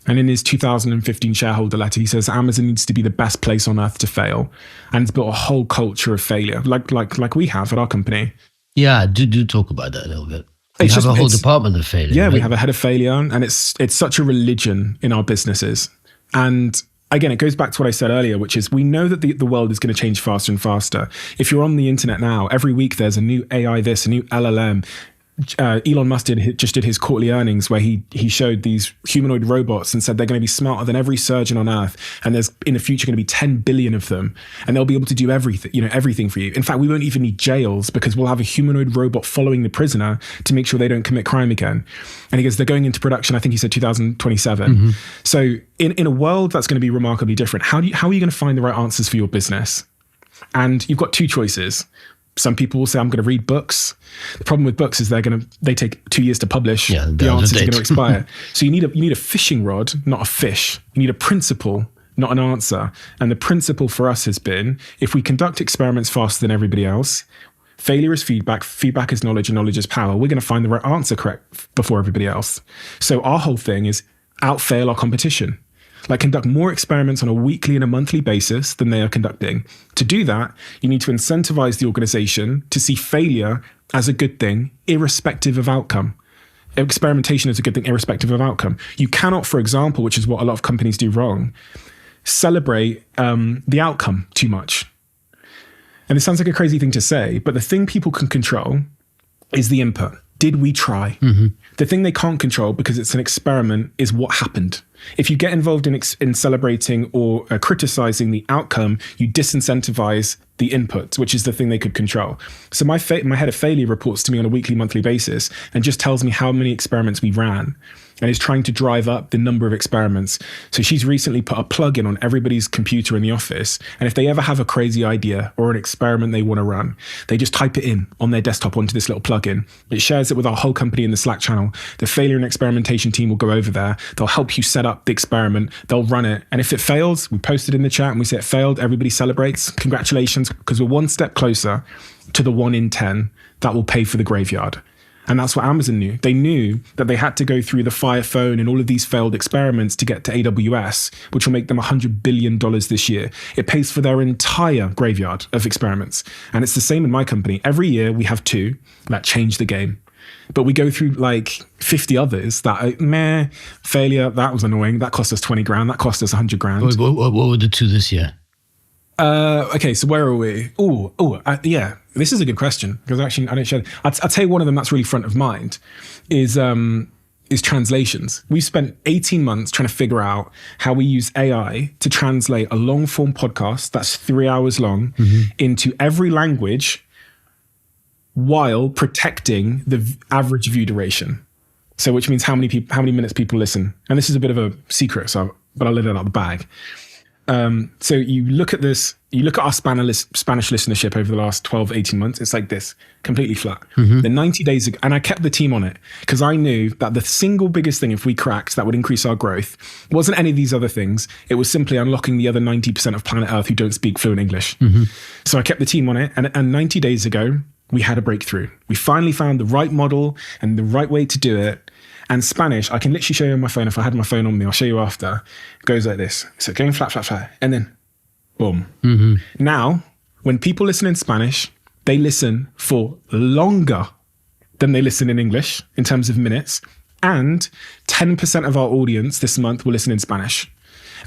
And in his 2015 shareholder letter, he says Amazon needs to be the best place on earth to fail, and it's built a whole culture of failure, like we have at our company. Yeah, do talk about that a little bit. We have a whole department of failure. Yeah, right? We have a head of failure, and it's such a religion in our businesses. And again, it goes back to what I said earlier, which is we know that the world is going to change faster and faster. If you're on the internet now, every week there's a new AI this, a new LLM. Elon Musk just did his quarterly earnings where he showed these humanoid robots and said they're going to be smarter than every surgeon on earth, and there's in the future going to be 10 billion of them, and they'll be able to do everything for you. In fact, we won't even need jails because we'll have a humanoid robot following the prisoner to make sure they don't commit crime again. And he goes, they're going into production, I think he said 2027. So in a world that's going to be remarkably different, how are you going to find the right answers for your business? And you've got two choices. Some people will say, I'm going to read books. The problem with books is they take 2 years to publish. Yeah, the answers are going to expire. So you need a fishing rod, not a fish. You need a principle, not an answer. And the principle for us has been, if we conduct experiments faster than everybody else, failure is feedback, feedback is knowledge, and knowledge is power. We're going to find the right answer correct before everybody else. So our whole thing is outfail our competition. Like conduct more experiments on a weekly and a monthly basis than they are conducting. To do that, you need to incentivize the organization to see failure as a good thing, irrespective of outcome. Experimentation is a good thing, irrespective of outcome. You cannot, for example, which is what a lot of companies do wrong, celebrate the outcome too much. And it sounds like a crazy thing to say, but the thing people can control is the input. Did we try? The thing they can't control, because it's an experiment, is what happened. If you get involved in celebrating or criticizing the outcome, you disincentivize the input, which is the thing they could control. So my head of failure reports to me on a weekly, monthly basis and just tells me how many experiments we ran, and is trying to drive up the number of experiments. So she's recently put a plug-in on everybody's computer in the office, and if they ever have a crazy idea or an experiment they want to run, they just type it in on their desktop onto this little plug-in. It shares it with our whole company in the Slack channel. The failure and experimentation team will go over there. They'll help you set up the experiment. They'll run it. And if it fails, we post it in the chat and we say it failed. Everybody celebrates. Congratulations, because we're one step closer to the 1 in 10 that will pay for the graveyard. And that's what Amazon knew. They knew that they had to go through the Fire Phone and all of these failed experiments to get to AWS, which will make them $100 billion this year. It pays for their entire graveyard of experiments. And it's the same in my company. Every year we have 2 that change the game. But we go through like 50 others that, failure, that was annoying. That cost us 20 grand. That cost us 100 grand. What were the 2 this year? Okay, so where are we? Yeah, this is a good question, because actually I don't share. I'll tell you one of them that's really front of mind is is translations. We spent 18 months trying to figure out how we use AI to translate a long form podcast that's 3 hours long into every language while protecting the average view duration. So which means how many minutes people listen. And this is a bit of a secret, but I'll let it out of the bag. So you look at our Spanish listenership over the last 12, 18 months, it's like this, completely flat. Then 90 days ago, and I kept the team on it because I knew that the single biggest thing, if we cracked, that would increase our growth wasn't any of these other things. It was simply unlocking the other 90% of planet Earth who don't speak fluent English. So I kept the team on it. And 90 days ago, we had a breakthrough. We finally found the right model and the right way to do it. And Spanish, I can literally show you on my phone. If I had my phone on me, I'll show you after. It goes like this. So going flat, flat, flat. And then boom. Now, when people listen in Spanish, they listen for longer than they listen in English in terms of minutes. And 10% of our audience this month will listen in Spanish.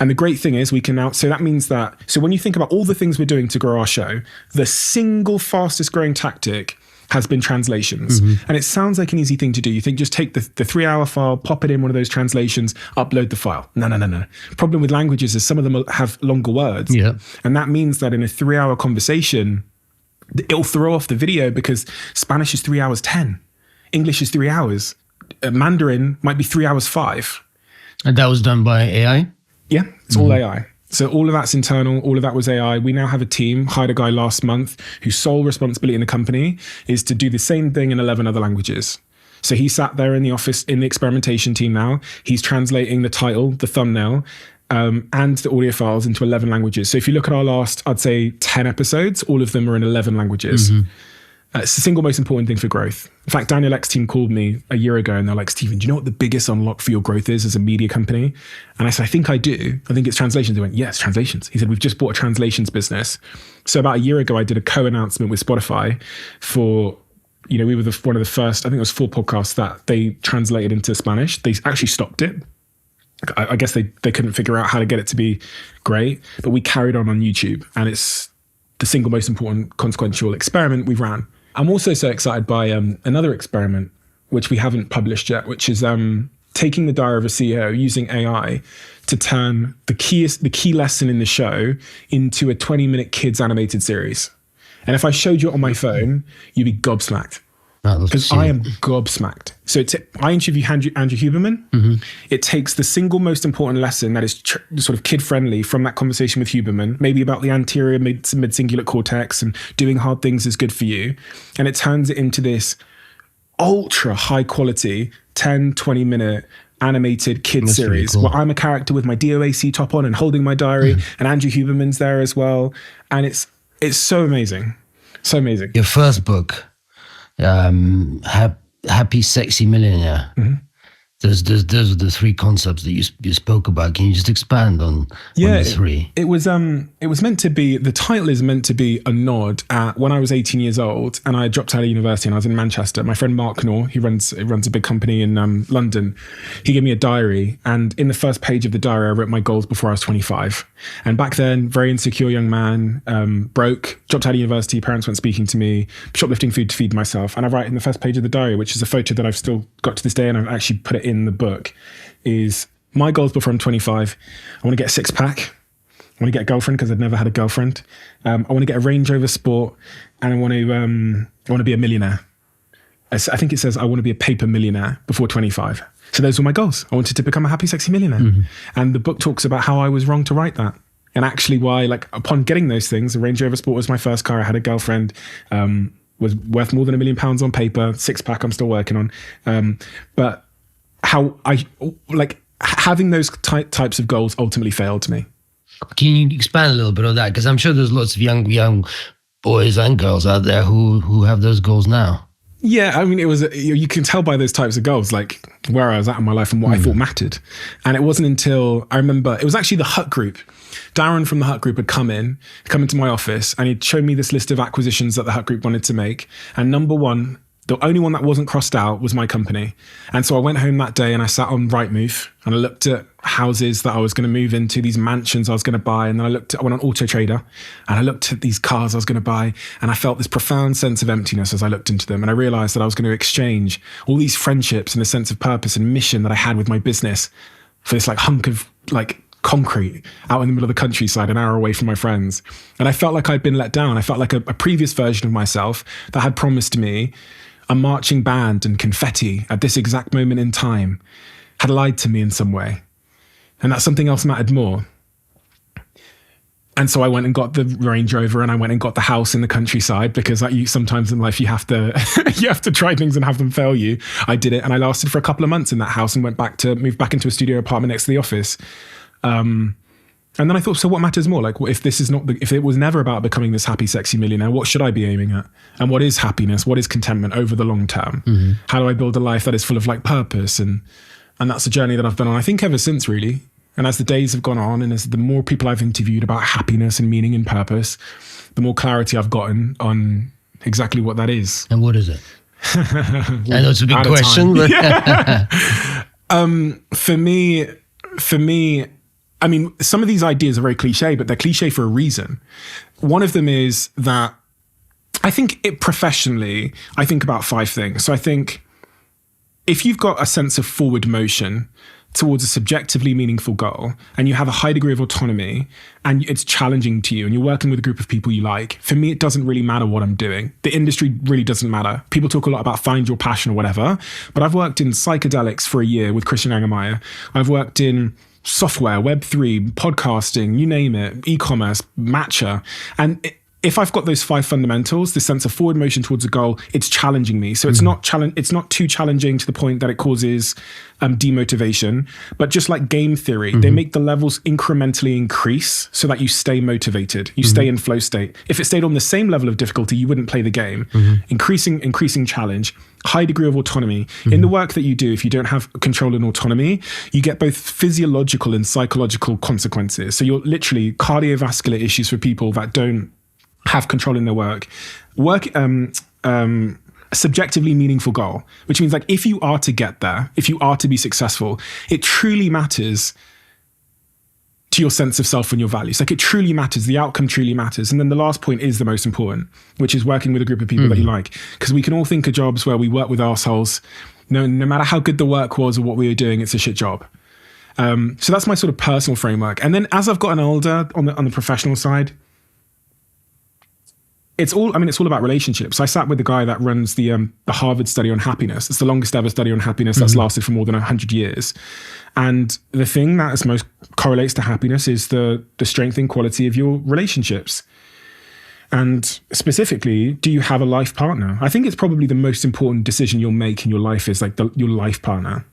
And the great thing is we can now, so that means that, so when you think about all the things we're doing to grow our show, the single fastest growing tactic has been translations. And it sounds like an easy thing to do. You think just take the 3 hour file, pop it in one of those translations, upload the file. No. Problem with languages is some of them have longer words. And that means that in a 3 hour conversation, it'll throw off the video because Spanish is 3 hours 10. English is 3 hours. Mandarin might be 3 hours 5. And that was done by AI? Yeah, it's all AI. So all of that's internal, all of that was AI. We now have a team, hired a guy last month whose sole responsibility in the company is to do the same thing in 11 other languages. So he sat there in the office in the experimentation team now. He's translating the title, the thumbnail, and the audio files into 11 languages. So if you look at our last, I'd say 10 episodes, all of them are in 11 languages. It's the single most important thing for growth. In fact, Daniel X team called me a year ago and they're like, Stephen, do you know what the biggest unlock for your growth is as a media company? And I said, I think I do. I think it's translations. They went, yes, translations. He said, we've just bought a translations business. So about a year ago, I did a co-announcement with Spotify for, we were one of the first, I think it was 4 podcasts that they translated into Spanish. They actually stopped it. I guess they couldn't figure out how to get it to be great, but we carried on YouTube and it's the single most important consequential experiment we've ran. I'm also so excited by another experiment, which we haven't published yet, which is taking the Diary of a CEO, using AI to turn the key lesson in the show into a 20-minute kids animated series. And if I showed you it on my phone, you'd be gobsmacked. Because I am gobsmacked. So I interview Andrew Huberman. It takes the single most important lesson that is sort of kid-friendly from that conversation with Huberman, maybe about the anterior mid-cingulate cortex and doing hard things is good for you. And it turns it into this ultra high quality 10, 20-minute animated kid series where I'm a character with my DOAC top on and holding my diary and Andrew Huberman's there as well. And it's so amazing. So amazing. Your first book, Happy Sexy Millionaire. Those are the 3 concepts that you spoke about. Can you just expand on the 3? It was meant to be, the title is meant to be a nod at when I was 18 years old and I dropped out of university and I was in Manchester. My friend Mark Knorr, he runs a big company in London. He gave me a diary and in the first page of the diary, I wrote my goals before I was 25. And back then, very insecure young man, broke, dropped out of university, parents weren't speaking to me, shoplifting food to feed myself. And I write in the first page of the diary, which is a photo that I've still got to this day and I've actually put it in the book, is my goals before I'm 25. I want to get a 6-pack. I want to get a girlfriend because I'd never had a girlfriend. I want to get a Range Rover Sport, and I want to be a millionaire. I think it says I want to be a paper millionaire before 25. So those were my goals. I wanted to become a happy, sexy millionaire. And the book talks about how I was wrong to write that. And actually why, upon getting those things, the Range Rover Sport was my first car. I had a girlfriend, was worth more than £1 million on paper, 6-pack I'm still working on. But how having those types of goals ultimately failed me. Can you expand a little bit on that? Because I'm sure there's lots of young boys and girls out there who have those goals now. Yeah, I mean, it was, you can tell by those types of goals, like where I was at in my life and what I thought mattered. And it wasn't until I remember, it was actually the Hut Group. Darren from the Hut Group had come into my office and he'd shown me this list of acquisitions that the Hut Group wanted to make. And number one, the only one that wasn't crossed out was my company. And so I went home that day and I sat on Rightmove and I looked at houses that I was going to move into, these mansions I was going to buy. And then I went on Auto Trader and I looked at these cars I was going to buy, and I felt this profound sense of emptiness as I looked into them. And I realized that I was going to exchange all these friendships and the sense of purpose and mission that I had with my business for this like hunk of like concrete out in the middle of the countryside, an hour away from my friends. And I felt like I'd been let down. I felt like a previous version of myself that had promised me a marching band and confetti at this exact moment in time had lied to me in some way. And that something else mattered more. And so I went and got the Range Rover, and I went and got the house in the countryside, because like sometimes in life you have to you have to try things and have them fail you. I did it, and I lasted for a couple of months in that house and moved back into a studio apartment next to the office. And then I thought, so what matters more? Like, if it was never about becoming this happy, sexy millionaire, what should I be aiming at? And what is happiness? What is contentment over the long term? Mm-hmm. How do I build a life that is full of like purpose? And that's a journey that I've been on, I think, ever since, really. And as the days have gone on, and as the more people I've interviewed about happiness and meaning and purpose, the more clarity I've gotten on exactly what that is. And what is it? I know it's a big question, but for me, I mean, some of these ideas are very cliche, but they're cliche for a reason. One of them is that I think professionally, I think about 5 things. So I think if you've got a sense of forward motion towards a subjectively meaningful goal, and you have a high degree of autonomy, and it's challenging to you, and you're working with a group of people you like, for me, it doesn't really matter what I'm doing. The industry really doesn't matter. People talk a lot about find your passion or whatever, but I've worked in psychedelics for a year with Christian Angermeyer. I've worked in software, Web3, podcasting, you name it, e-commerce, matcha. And if I've got those 5 fundamentals, the sense of forward motion towards a goal, it's challenging me. So it's not too challenging to the point that it causes demotivation. But just like game theory, they make the levels incrementally increase so that you stay motivated. You stay in flow state. If it stayed on the same level of difficulty, you wouldn't play the game. Increasing challenge, high degree of autonomy. In the work that you do, if you don't have control and autonomy, you get both physiological and psychological consequences. So you're literally cardiovascular issues for people that don't have control in their work, subjectively meaningful goal, which means like if you are to get there, if you are to be successful, it truly matters to your sense of self and your values. Like it truly matters, the outcome truly matters. And then the last point is the most important, which is working with a group of people that you like. Because we can all think of jobs where we work with arseholes. No matter how good the work was or what we were doing, it's a shit job. So that's my sort of personal framework. And then as I've gotten older on the professional side, it's all about relationships. I sat with the guy that runs the Harvard study on happiness. It's the longest ever study on happiness that's lasted for more than 100 years. And the thing that is most correlates to happiness is the strength and quality of your relationships. And specifically, do you have a life partner? I think it's probably the most important decision you'll make in your life is like your life partner.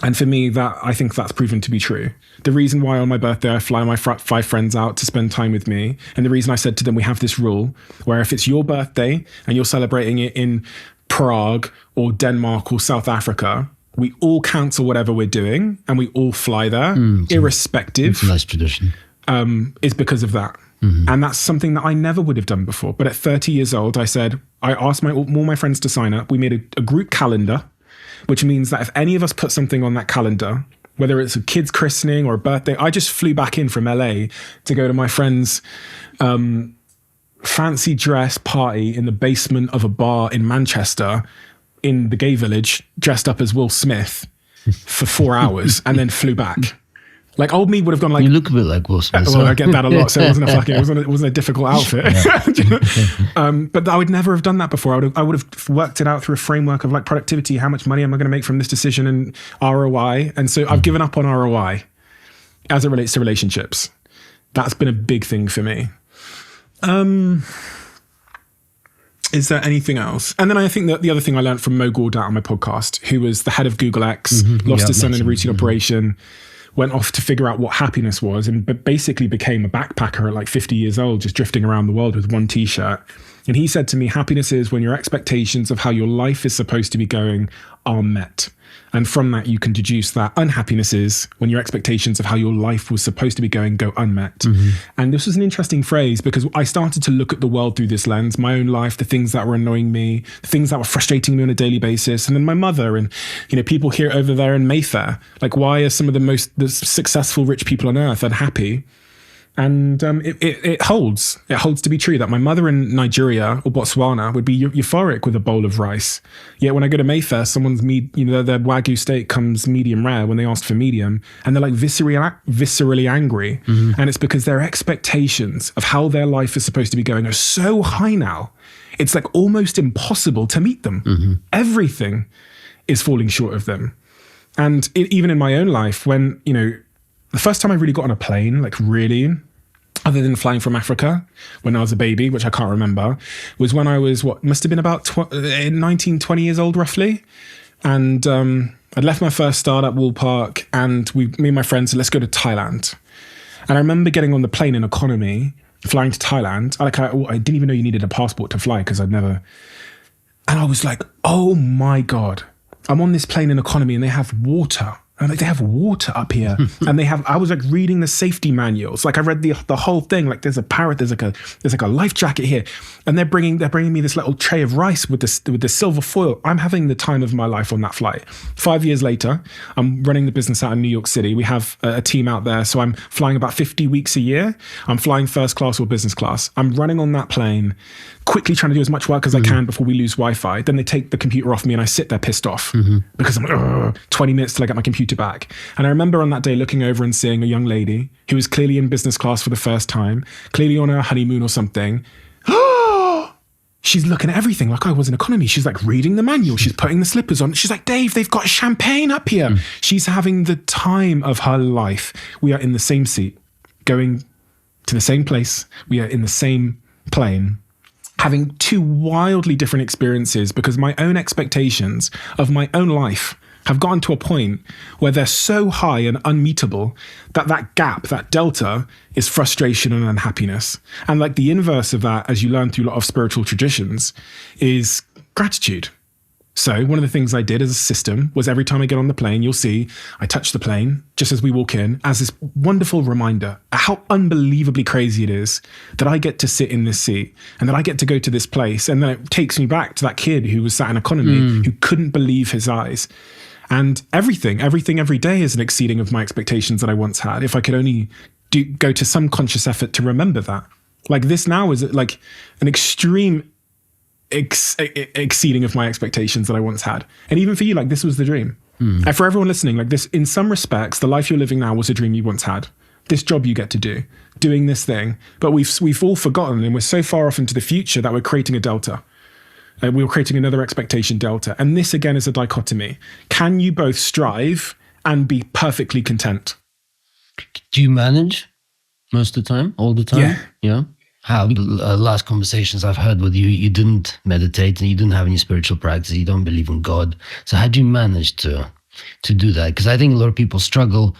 And for me, I think that's proven to be true. The reason why on my birthday, I fly my 5 friends out to spend time with me. And the reason I said to them, we have this rule where if it's your birthday and you're celebrating it in Prague or Denmark or South Africa, we all cancel whatever we're doing and we all fly there, irrespective. It's a nice tradition. Is because of that. And that's something that I never would have done before. But at 30 years old, I asked all my friends to sign up. We made a group calendar, which means that if any of us put something on that calendar, whether it's a kid's christening or a birthday, I just flew back in from LA to go to my friend's fancy dress party in the basement of a bar in Manchester in the gay village, dressed up as Will Smith for 4 hours and then flew back. Like old me would have gone like, you look a bit like Will Smith. Well, I get that a lot, so it wasn't a difficult outfit. But I would never have done that before. I would have worked it out through a framework of like productivity. How much money am I going to make from this decision and ROI? And so I've given up on ROI as it relates to relationships. That's been a big thing for me. Is there anything else? And then I think that the other thing I learned from Mo Gawdat on my podcast, who was the head of Google X, lost his son in a routine operation, went off to figure out what happiness was, and basically became a backpacker at like 50 years old, just drifting around the world with one t-shirt. And he said to me, happiness is when your expectations of how your life is supposed to be going are met. And from that, you can deduce that unhappiness is when your expectations of how your life was supposed to be going go unmet. And this was an interesting phrase because I started to look at the world through this lens, my own life, the things that were annoying me, the things that were frustrating me on a daily basis. And then my mother and, people here over there in Mayfair. Like, why are some of the successful rich people on earth unhappy? And it holds to be true that my mother in Nigeria or Botswana would be euphoric with a bowl of rice. Yet when I go to Mayfair, someone's their Wagyu steak comes medium rare when they asked for medium, and they're like viscerally angry. And it's because their expectations of how their life is supposed to be going are so high now. It's like almost impossible to meet them. Everything is falling short of them. And even in my own life, when, the first time I really got on a plane, like really, other than flying from Africa when I was a baby, which I can't remember, was when I was, must have been about 19, 20 years old roughly. And I'd left my first startup, Wool Park, and me and my friends said, let's go to Thailand. And I remember getting on the plane in economy, flying to Thailand. I didn't even know you needed a passport to fly because I'd never. And I was like, oh my God, I'm on this plane in economy and they have water. And like, they have water up here. And I was like reading the safety manuals. Like I read the whole thing. Like there's a parrot, there's like a life jacket here. And they're bringing me this little tray of rice with the silver foil. I'm having the time of my life on that flight. 5 years later, I'm running the business out in New York City. We have a team out there. So I'm flying about 50 weeks a year. I'm flying first class or business class. I'm running on that plane, quickly trying to do as much work as I can before we lose Wi-Fi. Then they take the computer off me and I sit there pissed off because I'm like, 20 minutes till I get my computer back. And I remember on that day looking over and seeing a young lady who was clearly in business class for the first time, clearly on her honeymoon or something. She's looking at everything like I was in economy. She's like reading the manual. She's putting the slippers on. She's like, Dave, they've got champagne up here. She's having the time of her life. We are in the same seat, going to the same place. We are in the same plane, having two wildly different experiences because my own expectations of my own life have gotten to a point where they're so high and unmeetable that gap, that delta, is frustration and unhappiness. And like the inverse of that, as you learn through a lot of spiritual traditions, is gratitude. So one of the things I did as a system was every time I get on the plane, you'll see I touch the plane just as we walk in as this wonderful reminder how unbelievably crazy it is that I get to sit in this seat and that I get to go to this place. And then it takes me back to that kid who was sat in economy who couldn't believe his eyes. And everything every day is an exceeding of my expectations that I once had. If I could only go to some conscious effort to remember that. Like this now is like an extreme exceeding of my expectations that I once had. And even for you, like this was the dream. And for everyone listening, like this, in some respects, the life you're living now was a dream you once had. This job you get to do, doing this thing. But we've all forgotten and we're so far off into the future that we're creating a delta. We were creating another expectation delta. And this again is a dichotomy. Can you both strive and be perfectly content? Do you manage most of the time, all the time? Yeah. How last conversations I've heard with you, you didn't meditate and you didn't have any spiritual practice. You don't believe in God. So how do you manage to do that? Because I think a lot of people struggle,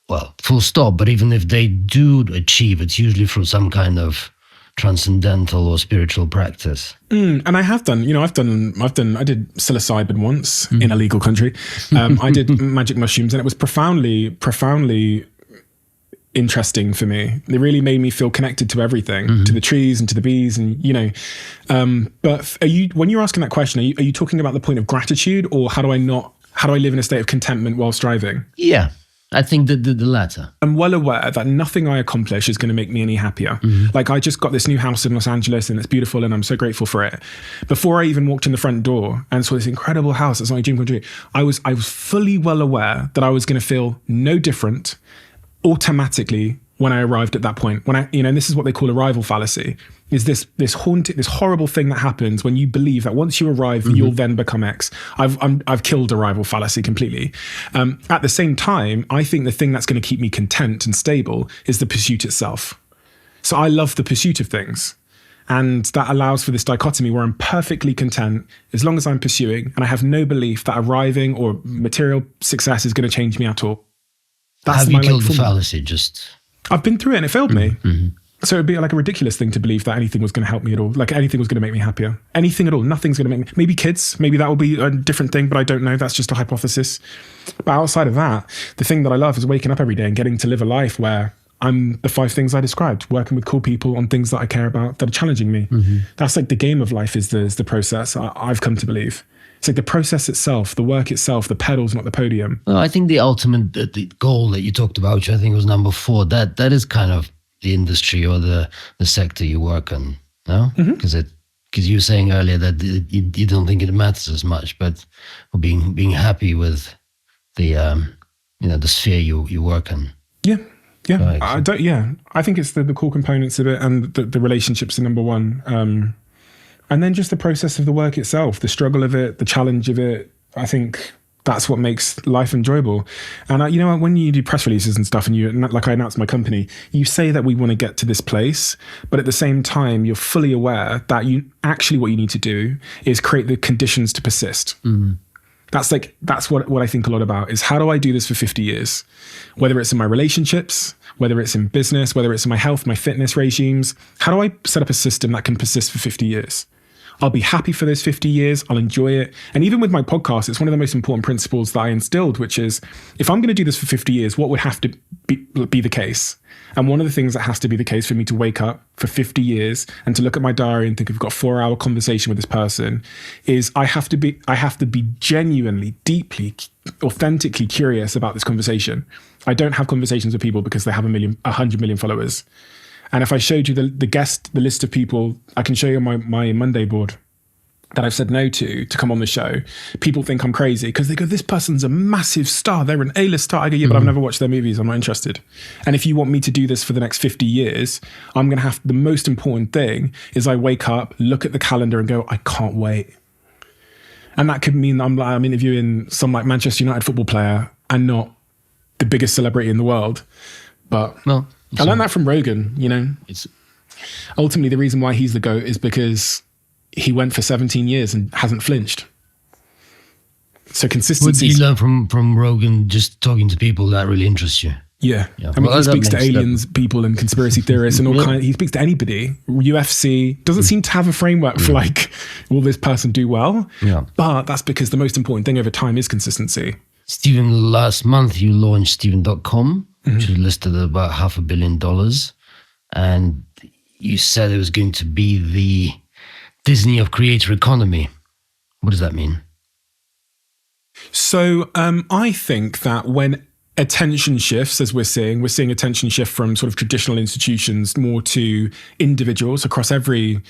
well, full stop. But even if they do achieve, it's usually through some kind of transcendental or spiritual practice. And I have done, I did psilocybin once in a legal country. I did magic mushrooms and it was profoundly interesting for me. It really made me feel connected to everything, to the trees and to the bees and, but when you're asking that question, are you talking about the point of gratitude or how do I live in a state of contentment while striving? Yeah. I think the latter. I'm well aware that nothing I accomplish is going to make me any happier. Like I just got this new house in Los Angeles and it's beautiful and I'm so grateful for it. Before I even walked in the front door and saw this incredible house, it's my dream come true, I was fully well aware that I was going to feel no different automatically when I arrived at that point. When and this is what they call arrival fallacy, is this horrible thing that happens when you believe that once you arrive, you'll then become X. I've killed arrival fallacy completely. At the same time, I think the thing that's going to keep me content and stable is the pursuit itself. So I love the pursuit of things. And that allows for this dichotomy where I'm perfectly content as long as I'm pursuing, and I have no belief that arriving or material success is going to change me at all. Have you killed the fallacy? I've been through it and it failed me. So it'd be like a ridiculous thing to believe that anything was going to help me at all. Like anything was going to make me happier. Anything at all. Nothing's going to make me, maybe kids, maybe that will be a different thing, but I don't know. That's just a hypothesis. But outside of that, the thing that I love is waking up every day and getting to live a life where I'm the 5 things I described, working with cool people on things that I care about that are challenging me. That's like the game of life is the process. I've come to believe. It's like the process itself, the work itself, the pedals, not the podium. Well, I think the ultimate the goal that you talked about, which I think was number 4, that is kind of the industry or the sector you work on, no? Because you were saying earlier that you don't think it matters as much, but being happy with the the sphere you work in. Yeah. Right. I think it's the core components of it, and the relationships are number 1. And then just the process of the work itself, the struggle of it, the challenge of it. I think that's what makes life enjoyable. And when you do press releases and stuff, and like I announced my company, you say that we want to get to this place, but at the same time, you're fully aware that what you need to do is create the conditions to persist. That's what I think a lot about is how do I do this for 50 years? Whether it's in my relationships, whether it's in business, whether it's in my health, my fitness regimes, how do I set up a system that can persist for 50 years? I'll be happy for those 50 years. I'll enjoy it. And even with my podcast, it's one of the most important principles that I instilled, which is if I'm going to do this for 50 years, what would have to be the case? And one of the things that has to be the case for me to wake up for 50 years and to look at my diary and think I've got a 4-hour conversation with this person is I have to be genuinely, deeply, authentically curious about this conversation. I don't have conversations with people because they have 100 million followers. And if I showed you the list of people, I can show you my Monday board that I've said no to come on the show. People think I'm crazy because they go, this person's a massive star. They're an A-list star. I go, yeah, but I've never watched their movies. I'm not interested. And if you want me to do this for the next 50 years, I'm going to have, the most important thing is I wake up, look at the calendar and go, I can't wait. And that could mean I'm interviewing some like Manchester United football player and not the biggest celebrity in the world. But I learned that from Rogan, It's ultimately the reason why he's the GOAT is because he went for 17 years and hasn't flinched. So consistency. What did you learn from Rogan, just talking to people that really interest you? Yeah. He speaks to aliens, people and conspiracy theorists and all kinds. He speaks to anybody. UFC doesn't seem to have a framework for like, will this person do well? Yeah. But that's because the most important thing over time is consistency. Stephen, last month you launched Stephen.com, which is listed at about $500 million. And you said it was going to be the Disney of creator economy. What does that mean? So I think that when attention shifts, as we're seeing attention shift from sort of traditional institutions more to individuals across every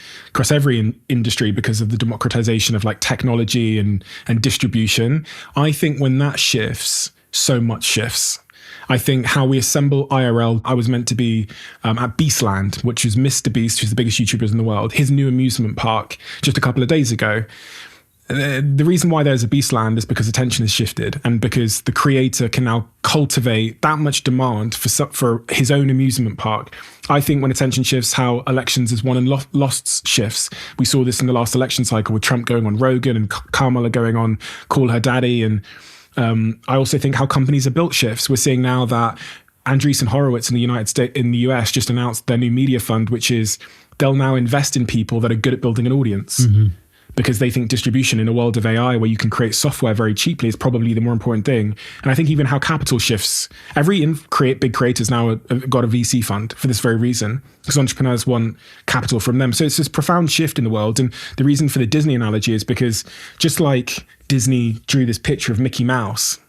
industry because of the democratization of like technology and distribution. I think when that shifts, so much shifts. I think how we assemble IRL, I was meant to be at Beastland, which is Mr. Beast, who's the biggest YouTuber in the world, his new amusement park just a couple of days ago. The reason why there's a Beastland is because attention has shifted and because the creator can now cultivate that much demand for his own amusement park. I think when attention shifts, how elections is won and lost shifts. We saw this in the last election cycle with Trump going on Rogan and Kamala going on Call Her Daddy. And I also think how companies are built shifts. We're seeing now that Andreessen Horowitz in the US just announced their new media fund, which is they'll now invest in people that are good at building an audience. Because they think distribution in a world of AI where you can create software very cheaply is probably the more important thing. And I think even how capital shifts, big creators now have got a VC fund for this very reason, because entrepreneurs want capital from them. So it's this profound shift in the world. And the reason for the Disney analogy is because just like Disney drew this picture of Mickey Mouse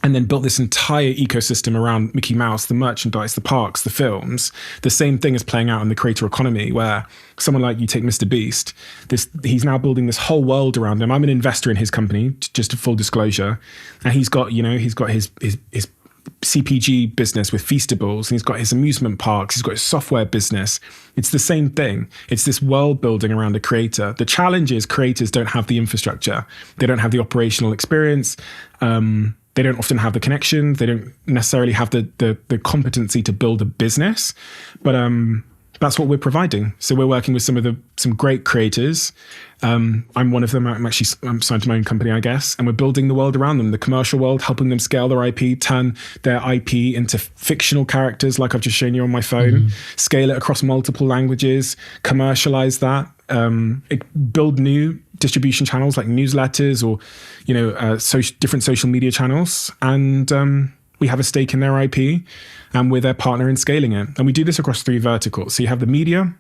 and then built this entire ecosystem around Mickey Mouse, the merchandise, the parks, the films. The same thing is playing out in the creator economy where someone like you take Mr. Beast, he's now building this whole world around him. I'm an investor in his company, just a full disclosure. And he's got his CPG business with Feastables, and he's got his amusement parks, he's got his software business. It's the same thing. It's this world building around a creator. The challenge is creators don't have the infrastructure. They don't have the operational experience. They don't often have the connections. They don't necessarily have the competency to build a business. But that's what we're providing. So we're working with some great creators. I'm one of them. I'm signed to my own company, I guess, and we're building the world around them, the commercial world, helping them scale their IP, turn their IP into fictional characters like I've just shown you on my phone, scale it across multiple languages, commercialize that, build new distribution channels like newsletters or, different social media channels. And we have a stake in their IP and we're their partner in scaling it. And we do this across 3 verticals. So you have the media,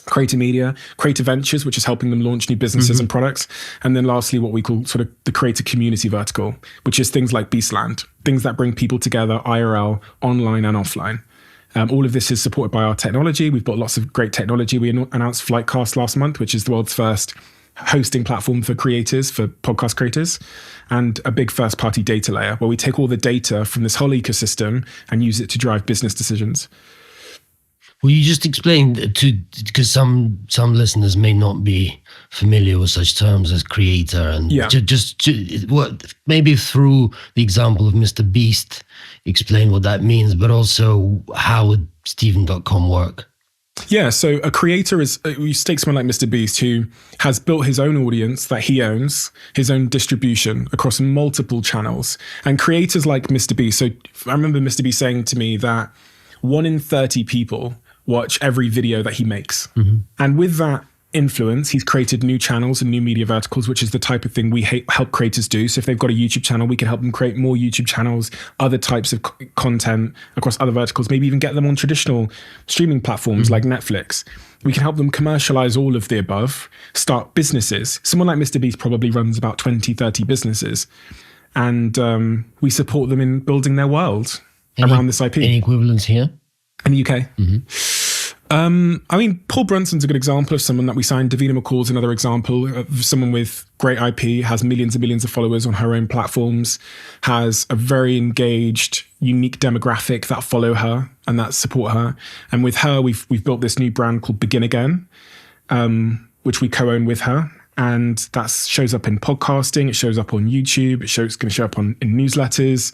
creator ventures, which is helping them launch new businesses and products. And then lastly, what we call sort of the creator community vertical, which is things like Beastland, things that bring people together IRL, online and offline. All of this is supported by our technology. We've got lots of great technology. We announced Flightcast last month, which is the world's first hosting platform for creators, for podcast creators, and a big first-party data layer where we take all the data from this whole ecosystem and use it to drive business decisions. Will you just explain because some listeners may not be familiar with such terms as creator, and maybe through the example of Mr. Beast, explain what that means, but also how would Stephen.com work? Yeah, so a creator is, you take someone like Mr. Beast who has built his own audience that he owns, his own distribution across multiple channels. And creators like Mr. Beast, so I remember Mr. Beast saying to me that 1 in 30 people watch every video that he makes. And with that influence, he's created new channels and new media verticals, which is the type of thing we help creators do. So if they've got a YouTube channel, we can help them create more YouTube channels, other types of content across other verticals, maybe even get them on traditional streaming platforms like Netflix. We can help them commercialize all of the above, start businesses. Someone like Mr. Beast probably runs about 20, 30 businesses. And we support them in building their world around this IP. Any equivalents here? In the UK? Paul Brunson's a good example of someone that we signed. Davina McCall's another example of someone with great IP, has millions and millions of followers on her own platforms, has a very engaged, unique demographic that follow her and that support her. And with her, we've built this new brand called Begin Again, which we co-own with her. And that shows up in podcasting, it shows up on YouTube, it's going to show up in newsletters.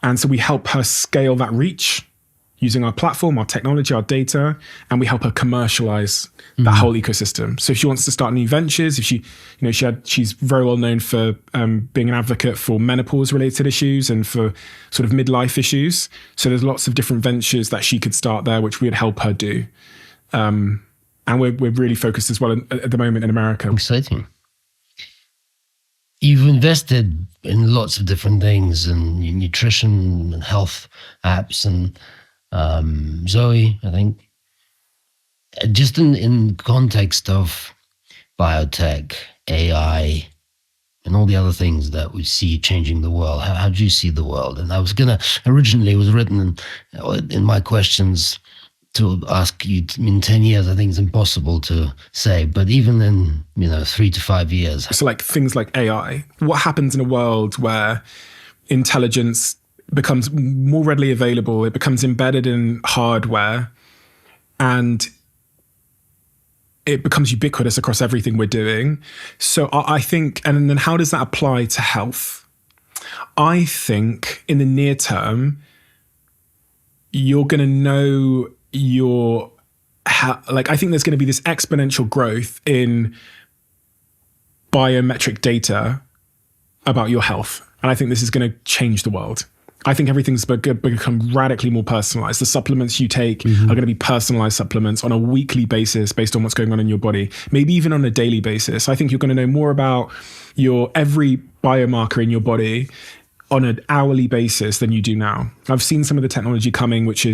And so we help her scale that reach using our platform, our technology, our data, and we help her commercialialize that whole ecosystem. So if she wants to start new ventures, if she's very well known for being an advocate for menopause-related issues and for sort of midlife issues. So there's lots of different ventures that she could start there, which we would help her do. And we're really focused as well at the moment in America. Exciting. You've invested in lots of different things, and nutrition and health apps and Zoe, I think. Just in context of biotech, AI, and all the other things that we see changing the world, how do you see the world? And I was originally it was written in my questions to ask you in 10 years, I think it's impossible to say, but even in 3 to 5 years. So like things like AI, what happens in a world where intelligence becomes more readily available, it becomes embedded in hardware, and it becomes ubiquitous across everything we're doing. So I think, and then how does that apply to health? I think in the near term, you're going to know I think there's going to be this exponential growth in biometric data about your health. And I think this is going to change the world. I think everything's going to become radically more personalized. The supplements you take are going to be personalized supplements on a weekly basis based on what's going on in your body, maybe even on a daily basis. I think you're going to know more about your every biomarker in your body on an hourly basis than you do now. I've seen some of the technology coming, which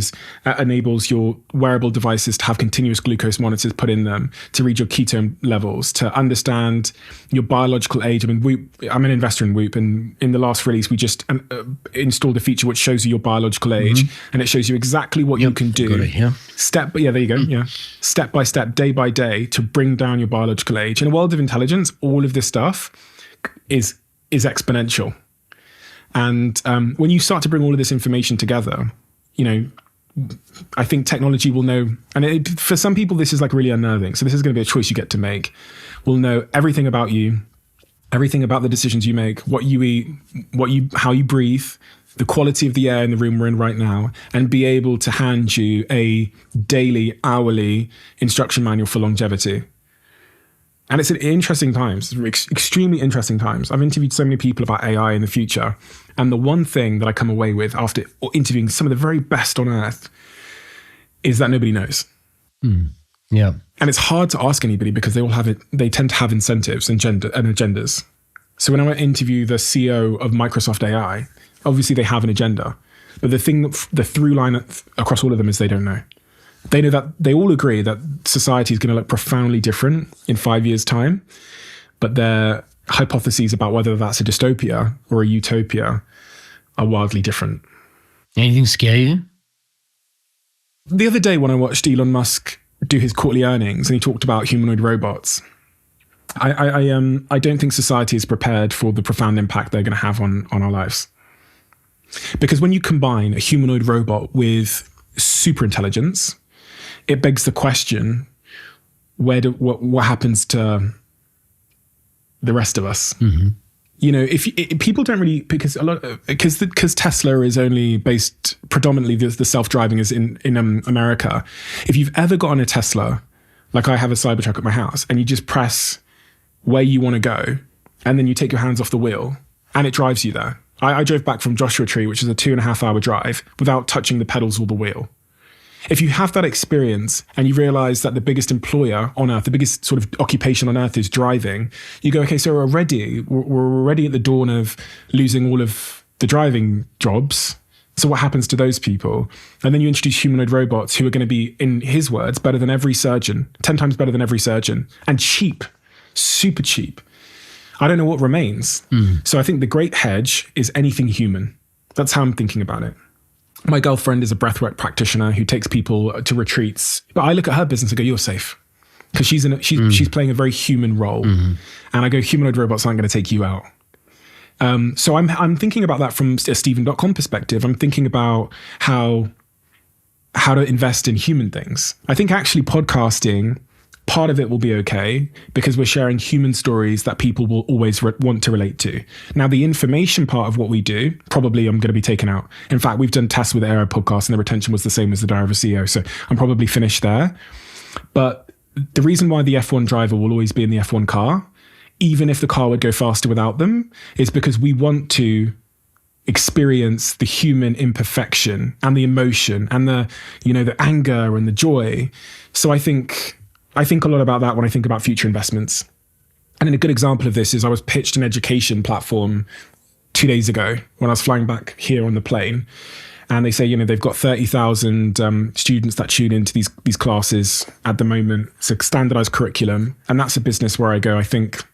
enables your wearable devices to have continuous glucose monitors put in them to read your ketone levels, to understand your biological age. I mean, I'm an investor in Whoop, and in the last release, we just installed a feature which shows you your biological age, and it shows you exactly what you can do. Got it, yeah. There you go. Yeah, step by step, day by day, to bring down your biological age. In a world of intelligence, all of this stuff is exponential. And when you start to bring all of this information together, I think technology will know, and for some people, this is like really unnerving. So this is going to be a choice you get to make. We'll know everything about you, everything about the decisions you make, what you eat, how you breathe, the quality of the air in the room we're in right now, and be able to hand you a daily, hourly instruction manual for longevity. And it's an interesting times, extremely interesting times. I've interviewed so many people about AI in the future. And the one thing that I come away with after interviewing some of the very best on earth is that nobody knows. Yeah. And it's hard to ask anybody because they tend to have incentives and agendas. So when I went to interview the CEO of Microsoft AI, obviously they have an agenda. But the through line across all of them is they don't know. They know that they all agree that society is going to look profoundly different in 5 years' time, but their hypotheses about whether that's a dystopia or a utopia are wildly different. Anything scare you? The other day when I watched Elon Musk do his quarterly earnings and he talked about humanoid robots, I don't think society is prepared for the profound impact they're going to have on our lives. Because when you combine a humanoid robot with super intelligence, it begs the question, what happens to the rest of us? Mm-hmm. You know, if people don't really, because Tesla is only based predominantly, the self-driving is in America. If you've ever got on a Tesla, like I have a Cybertruck at my house, and you just press where you want to go, and then you take your hands off the wheel, and it drives you there. I drove back from Joshua Tree, which is a 2.5 hour drive, without touching the pedals or the wheel. If you have that experience and you realize that the biggest employer on earth, the biggest sort of occupation on earth is driving, you go, okay, so we're already at the dawn of losing all of the driving jobs. So what happens to those people? And then you introduce humanoid robots who are going to be, in his words, better than every surgeon, 10 times better than every surgeon, and cheap, super cheap. I don't know what remains. So I think the great hedge is anything human. That's how I'm thinking about it. My girlfriend is a breathwork practitioner who takes people to retreats. But I look at her business and go, you're safe. Because she's playing a very human role. And I go, humanoid robots aren't going to take you out. So I'm thinking about that from a Stephen.com perspective. I'm thinking about how to invest in human things. I think actually podcasting, part of it will be okay because we're sharing human stories that people will always want to relate to. Now, the information part of what we do, probably I'm going to be taken out. In fact, we've done tests with Aero Podcast and the retention was the same as the Diary of a CEO. So I'm probably finished there. But the reason why the F1 driver will always be in the F1 car, even if the car would go faster without them, is because we want to experience the human imperfection and the emotion and the anger and the joy. So I think a lot about that when I think about future investments. And a good example of this is I was pitched an education platform 2 days ago when I was flying back here on the plane. And they say, they've got 30,000 students that tune into these classes at the moment. It's a standardized curriculum. And that's a business where I go, I think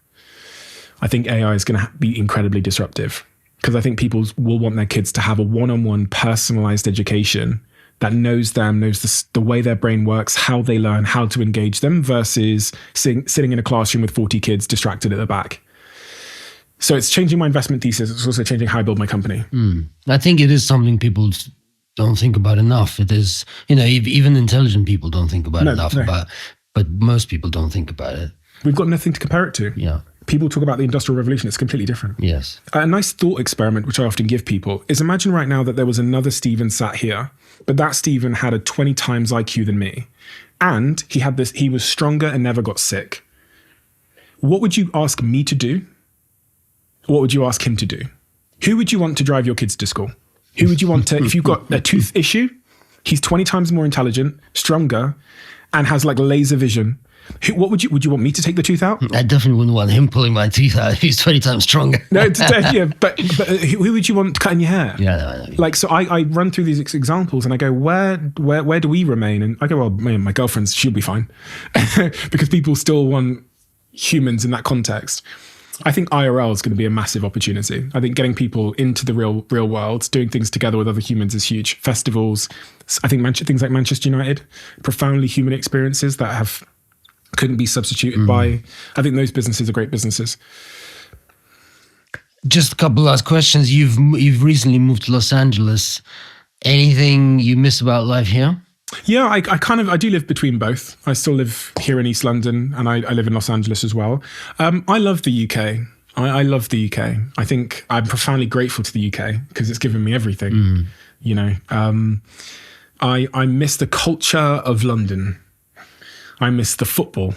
AI is going to be incredibly disruptive because I think people will want their kids to have a one-on-one personalized education that knows them, knows the way their brain works, how they learn, how to engage them versus sitting in a classroom with 40 kids distracted at the back. So it's changing my investment thesis. It's also changing how I build my company. I think it is something people don't think about enough. It is, even intelligent people don't think about enough about, but most people don't think about it. We've got nothing to compare it to. Yeah. People talk about the Industrial Revolution. It's completely different. Yes. A nice thought experiment, which I often give people, is imagine right now that there was another Stephen sat here, but that Stephen had a 20 times IQ than me. And he was stronger and never got sick. What would you ask me to do? What would you ask him to do? Who would you want to drive your kids to school? Who would you want to, if you've got a tooth issue, he's 20 times more intelligent, stronger, and has like laser vision. Would you want me to take the tooth out? I definitely wouldn't want him pulling my teeth out. He's 20 times stronger. No, but who would you want cutting your hair? Yeah, no, Like, so I run through these examples and I go, where do we remain? And I go, well, my girlfriend's, she'll be fine. Because people still want humans in that context. I think IRL is going to be a massive opportunity. I think getting people into the real world, doing things together with other humans is huge. Festivals, I think things like Manchester United, profoundly human experiences that couldn't be substituted by. I think those businesses are great businesses. Just a couple last questions. You've recently moved to Los Angeles. Anything you miss about life here? Yeah, I do live between both. I still live here in East London and I live in Los Angeles as well. I love the UK. I love the UK. I think I'm profoundly grateful to the UK because it's given me everything. You know, I miss the culture of London. I miss the football,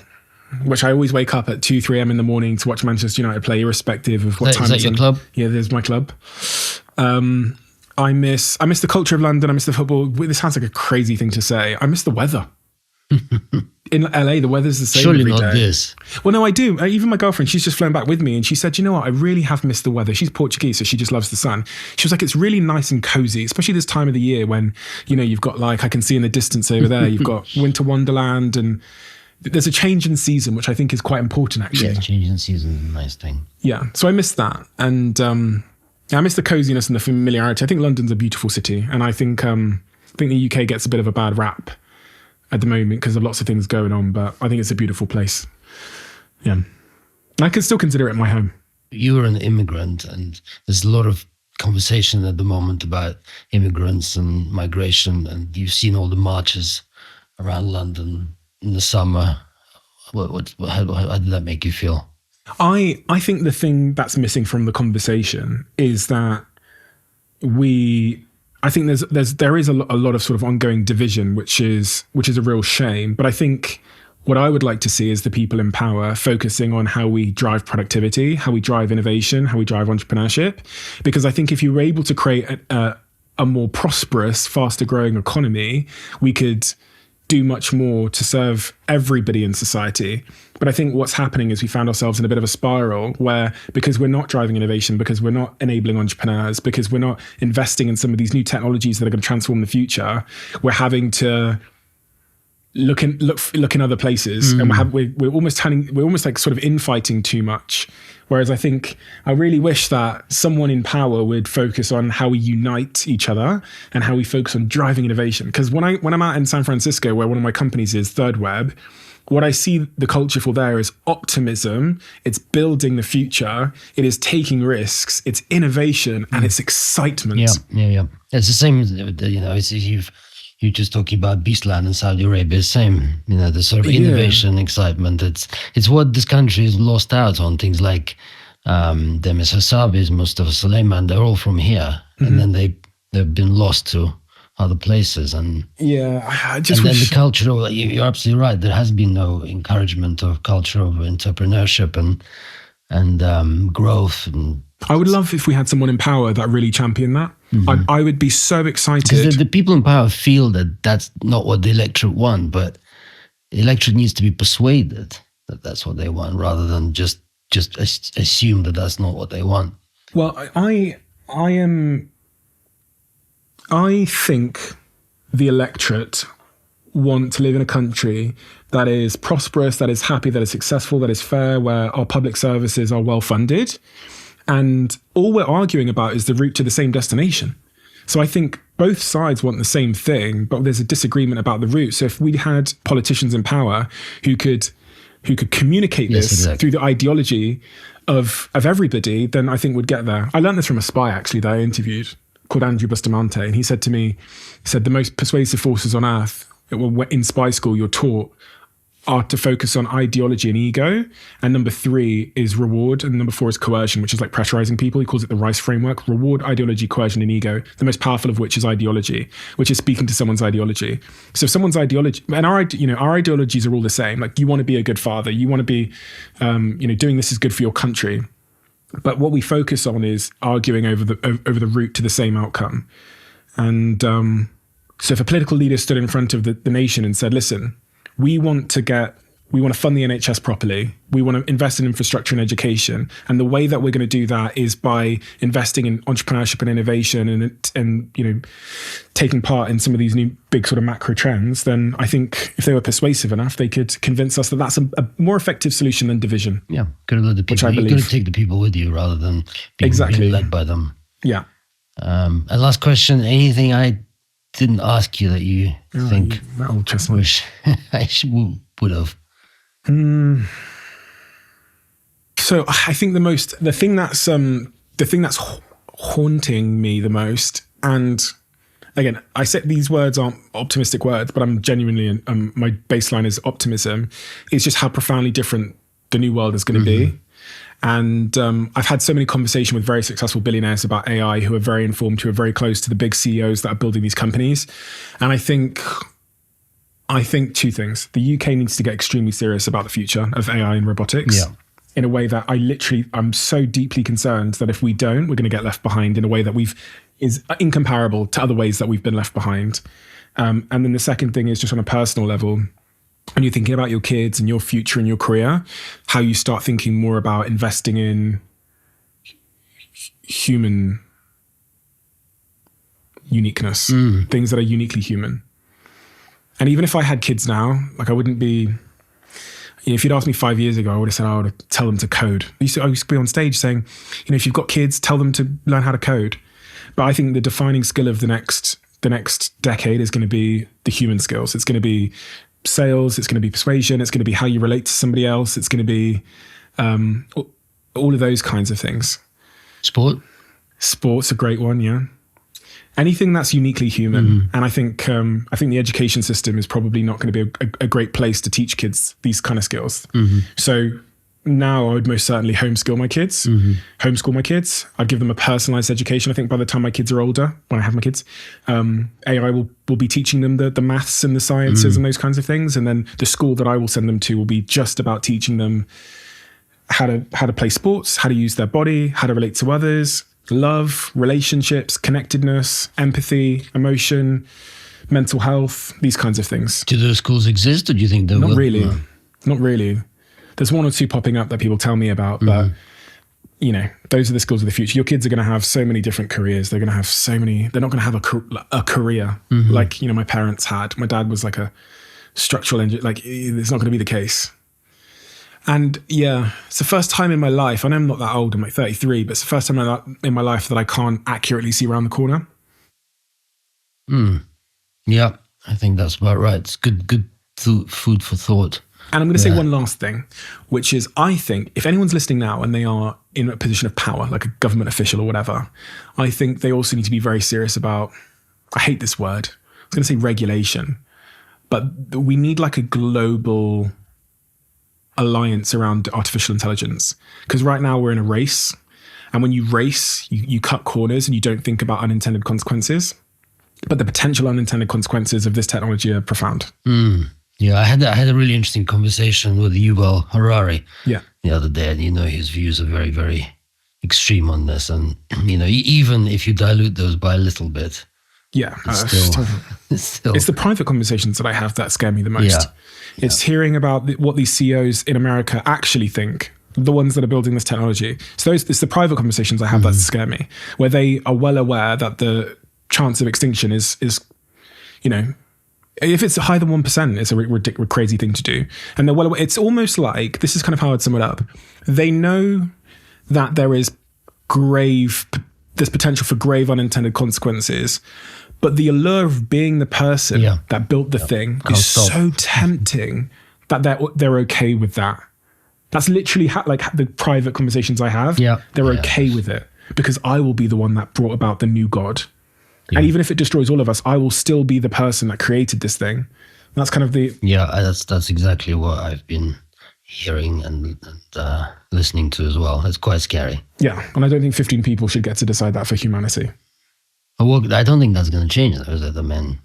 which I always wake up at 2, 3 a.m. in the morning to watch Manchester United play, irrespective of what time. Is that your club? Yeah, there's my club. I miss the culture of London. I miss the football. This sounds like a crazy thing to say. I miss the weather. In LA, the weather's the same Surely every not day. this. Well, no, I do. Even my girlfriend, she's just flown back with me, and she said, you know what, I really have missed the weather. She's Portuguese, so she just loves the sun. She was like, it's really nice and cozy, especially this time of the year when, you know, you've got like, I can see in the distance over there, you've got winter wonderland, and there's a change in season, which I think is quite important, actually. Yeah, change in season is a nice thing. Yeah, so I miss that. And I miss the coziness and the familiarity. I think London's a beautiful city, and I think the UK gets a bit of a bad rap at the moment because of lots of things going on, but I think it's a beautiful place. Yeah. I can still consider it my home. You were an immigrant, and there's a lot of conversation at the moment about immigrants and migration, and you've seen all the marches around London in the summer. How did that make you feel? I think the thing that's missing from the conversation is that I think there is a lot of sort of ongoing division, which is a real shame. But I think what I would like to see is the people in power focusing on how we drive productivity, how we drive innovation, how we drive entrepreneurship. Because I think if you were able to create a more prosperous, faster growing economy, we could do much more to serve everybody in society. But I think what's happening is we found ourselves in a bit of a spiral where, because we're not driving innovation, because we're not enabling entrepreneurs, because we're not investing in some of these new technologies that are going to transform the future, we're having to look in other places, and we're almost like sort of infighting too much. Whereas I think I really wish that someone in power would focus on how we unite each other and how we focus on driving innovation. Because when I'm out in San Francisco, where one of my companies is, Third Web, what I see the culture for there is optimism. It's building the future. It is taking risks. It's innovation and it's excitement. Yeah. It's the same. You know, you're just talking about Beastland in Saudi Arabia. Same. You know, the sort of innovation, excitement. It's what this country has lost out on. Things like Demis Hassabis, Mustafa Suleiman. They're all from here, and then they've been lost to other places. And I just and wish. then the cultural. You're absolutely right. There has been no encouragement of culture of entrepreneurship and growth. And I would love if we had someone in power that really championed that. I would be so excited. Because the people in power feel that that's not what the electorate want, but the electorate needs to be persuaded that that's what they want, rather than just assume that that's not what they want. Well, I think the electorate want to live in a country that is prosperous, that is happy, that is successful, that is fair, where our public services are well funded. And all we're arguing about is the route to the same destination. So I think both sides want the same thing, but there's a disagreement about the route. So if we had politicians in power who could communicate this through the ideology of everybody, then I think we'd get there. I learned this from a spy, actually, that I interviewed, called Andrew Bustamante. And he said to me, the most persuasive forces on earth, in spy school, you're taught, are to focus on ideology and ego. And number 3 is reward. And number 4 is coercion, which is like pressurizing people. He calls it the Rice framework: reward, ideology, coercion, and ego. The most powerful of which is ideology, which is speaking to someone's ideology. So if someone's ideology, and our ideologies are all the same. Like, you want to be a good father. You want to be, doing this is good for your country. But what we focus on is arguing over the route to the same outcome. And so if a political leader stood in front of the nation and said, listen, we want to fund the NHS properly. We want to invest in infrastructure and education. And the way that we're going to do that is by investing in entrepreneurship and innovation and taking part in some of these new big sort of macro trends. Then I think if they were persuasive enough, they could convince us that that's a more effective solution than division. Yeah. Could have led the people. You could have taken the people with you rather than being really led by them. Yeah. And last question, anything I didn't ask you that you think wish I would have? So I think the thing that's haunting me the most, and again, I said these words aren't optimistic words, but I'm genuinely, my baseline is optimism, is just how profoundly different the new world is going to be. And I've had so many conversations with very successful billionaires about AI who are very informed, who are very close to the big CEOs that are building these companies. And I think two things. The UK needs to get extremely serious about the future of AI and robotics. Yeah. In a way that I'm so deeply concerned that if we don't, we're going to get left behind in a way that is incomparable to other ways that we've been left behind. And then the second thing is just on a personal level, when you're thinking about your kids and your future and your career, how you start thinking more about investing in human uniqueness, things that are uniquely human. And even if I had kids now, like I wouldn't be, if you'd asked me 5 years ago, I would have said, I would tell them to code. I used to be on stage saying, if you've got kids, tell them to learn how to code. But I think the defining skill of the next decade is going to be the human skills. It's going to be sales. It's going to be persuasion. It's going to be how you relate to somebody else. It's going to be all of those kinds of things. Sport's a great one, yeah. Anything that's uniquely human. And I think the education system is probably not going to be a great place to teach kids these kind of skills. So now I would most certainly homeschool my kids. I'd give them a personalized education. I think by the time my kids are older, when I have my kids, AI will be teaching them the maths and the sciences and those kinds of things. And then the school that I will send them to will be just about teaching them how to play sports, how to use their body, how to relate to others, love, relationships, connectedness, empathy, emotion, mental health, these kinds of things. Do those schools exist, or do you think they will? No. Not really. There's one or two popping up that people tell me about, but those are the skills of the future. Your kids are going to have so many different careers. They're going to have so many. They're not going to have a career like my parents had. My dad was like a structural engineer. Like it's not going to be the case. And yeah, it's the first time in my life, I know I'm not that old, I'm like 33, but it's the first time in my life that I can't accurately see around the corner. Yeah, I think that's about right. It's good food for thought. And I'm going to say one last thing, which is I think if anyone's listening now and they are in a position of power, like a government official or whatever, I think they also need to be very serious about, I hate this word, I was going to say regulation, but we need like a global alliance around artificial intelligence, because right now we're in a race, and when you race you cut corners and you don't think about unintended consequences, but the potential unintended consequences of this technology are profound. Yeah, I had a really interesting conversation with Yuval Harari the other day, and his views are very, very extreme on this, and even if you dilute those by a little bit, it's the private conversations that I have that scare me the most. It's hearing about what these CEOs in America actually think, the ones that are building this technology. So it's the private conversations I have that scare me, where they are well aware that the chance of extinction is if it's higher than 1%, it's a ridiculous, crazy thing to do. And they're well aware. It's almost like, this is kind of how I'd sum it up. They know that there's potential for grave unintended consequences, but the allure of being the person that built the thing is so tempting that they're okay with that. That's literally like the private conversations I have. They're okay with it because I will be the one that brought about the new God. And even if it destroys all of us, I will still be the person that created this thing. And that's kind of the... Yeah, that's exactly what I've been hearing and listening to as well. It's quite scary. Yeah, and I don't think 15 people should get to decide that for humanity. Well, I don't think that's going to change those other men.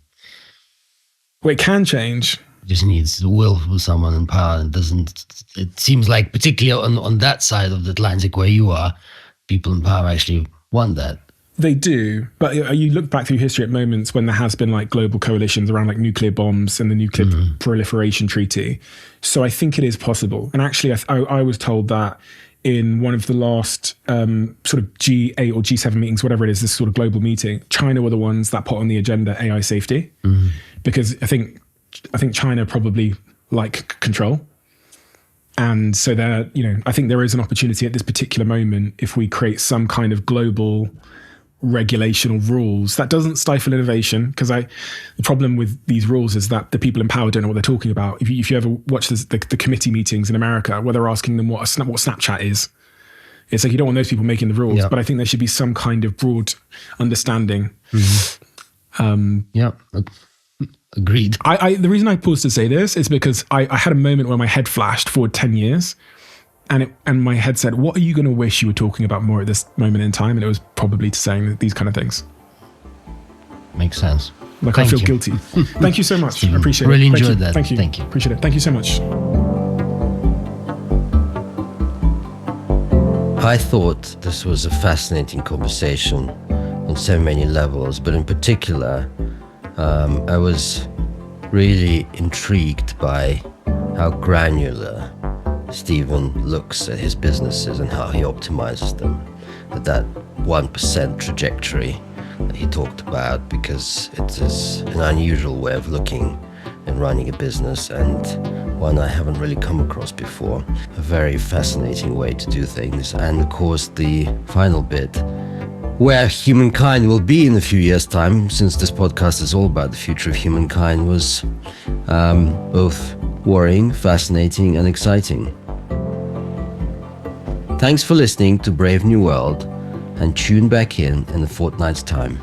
Well, it can change. It just needs the will for someone in power. It seems like, particularly on that side of the Atlantic where you are, people in power actually want that. They do, but you look back through history at moments when there has been like global coalitions around like nuclear bombs and the Nuclear Proliferation Treaty. So I think it is possible. And actually, I was told that in one of the last sort of G8 or G7 meetings, whatever it is, this sort of global meeting, China were the ones that put on the agenda AI safety, because I think China probably like control. And so I think there is an opportunity at this particular moment if we create some kind of global regulation or rules that doesn't stifle innovation, because the problem with these rules is that the people in power don't know what they're talking about. If you ever watch the committee meetings in America where they're asking them what Snapchat is, it's like you don't want those people making the rules, but I think there should be some kind of broad understanding. Agreed. The reason I paused to say this is because I had a moment where my head flashed forward 10 years. and my head said, what are you going to wish you were talking about more at this moment in time? And it was probably to saying these kind of things. Makes sense. Like, Thank I feel you. guilty. Thank you so much. Stephen, I appreciate really it. Thank enjoyed you. that. Thank you. Thank you. Appreciate it. Thank you so much. I thought this was a fascinating conversation on so many levels, but in particular, I was really intrigued by how granular Stephen looks at his businesses and how he optimizes them. That 1% trajectory that he talked about, because it is an unusual way of looking and running a business, and one I haven't really come across before. A very fascinating way to do things. And of course, the final bit, where humankind will be in a few years' time, since this podcast is all about the future of humankind, was both worrying, fascinating, and exciting. Thanks for listening to Brave New World, and tune back in a fortnight's time.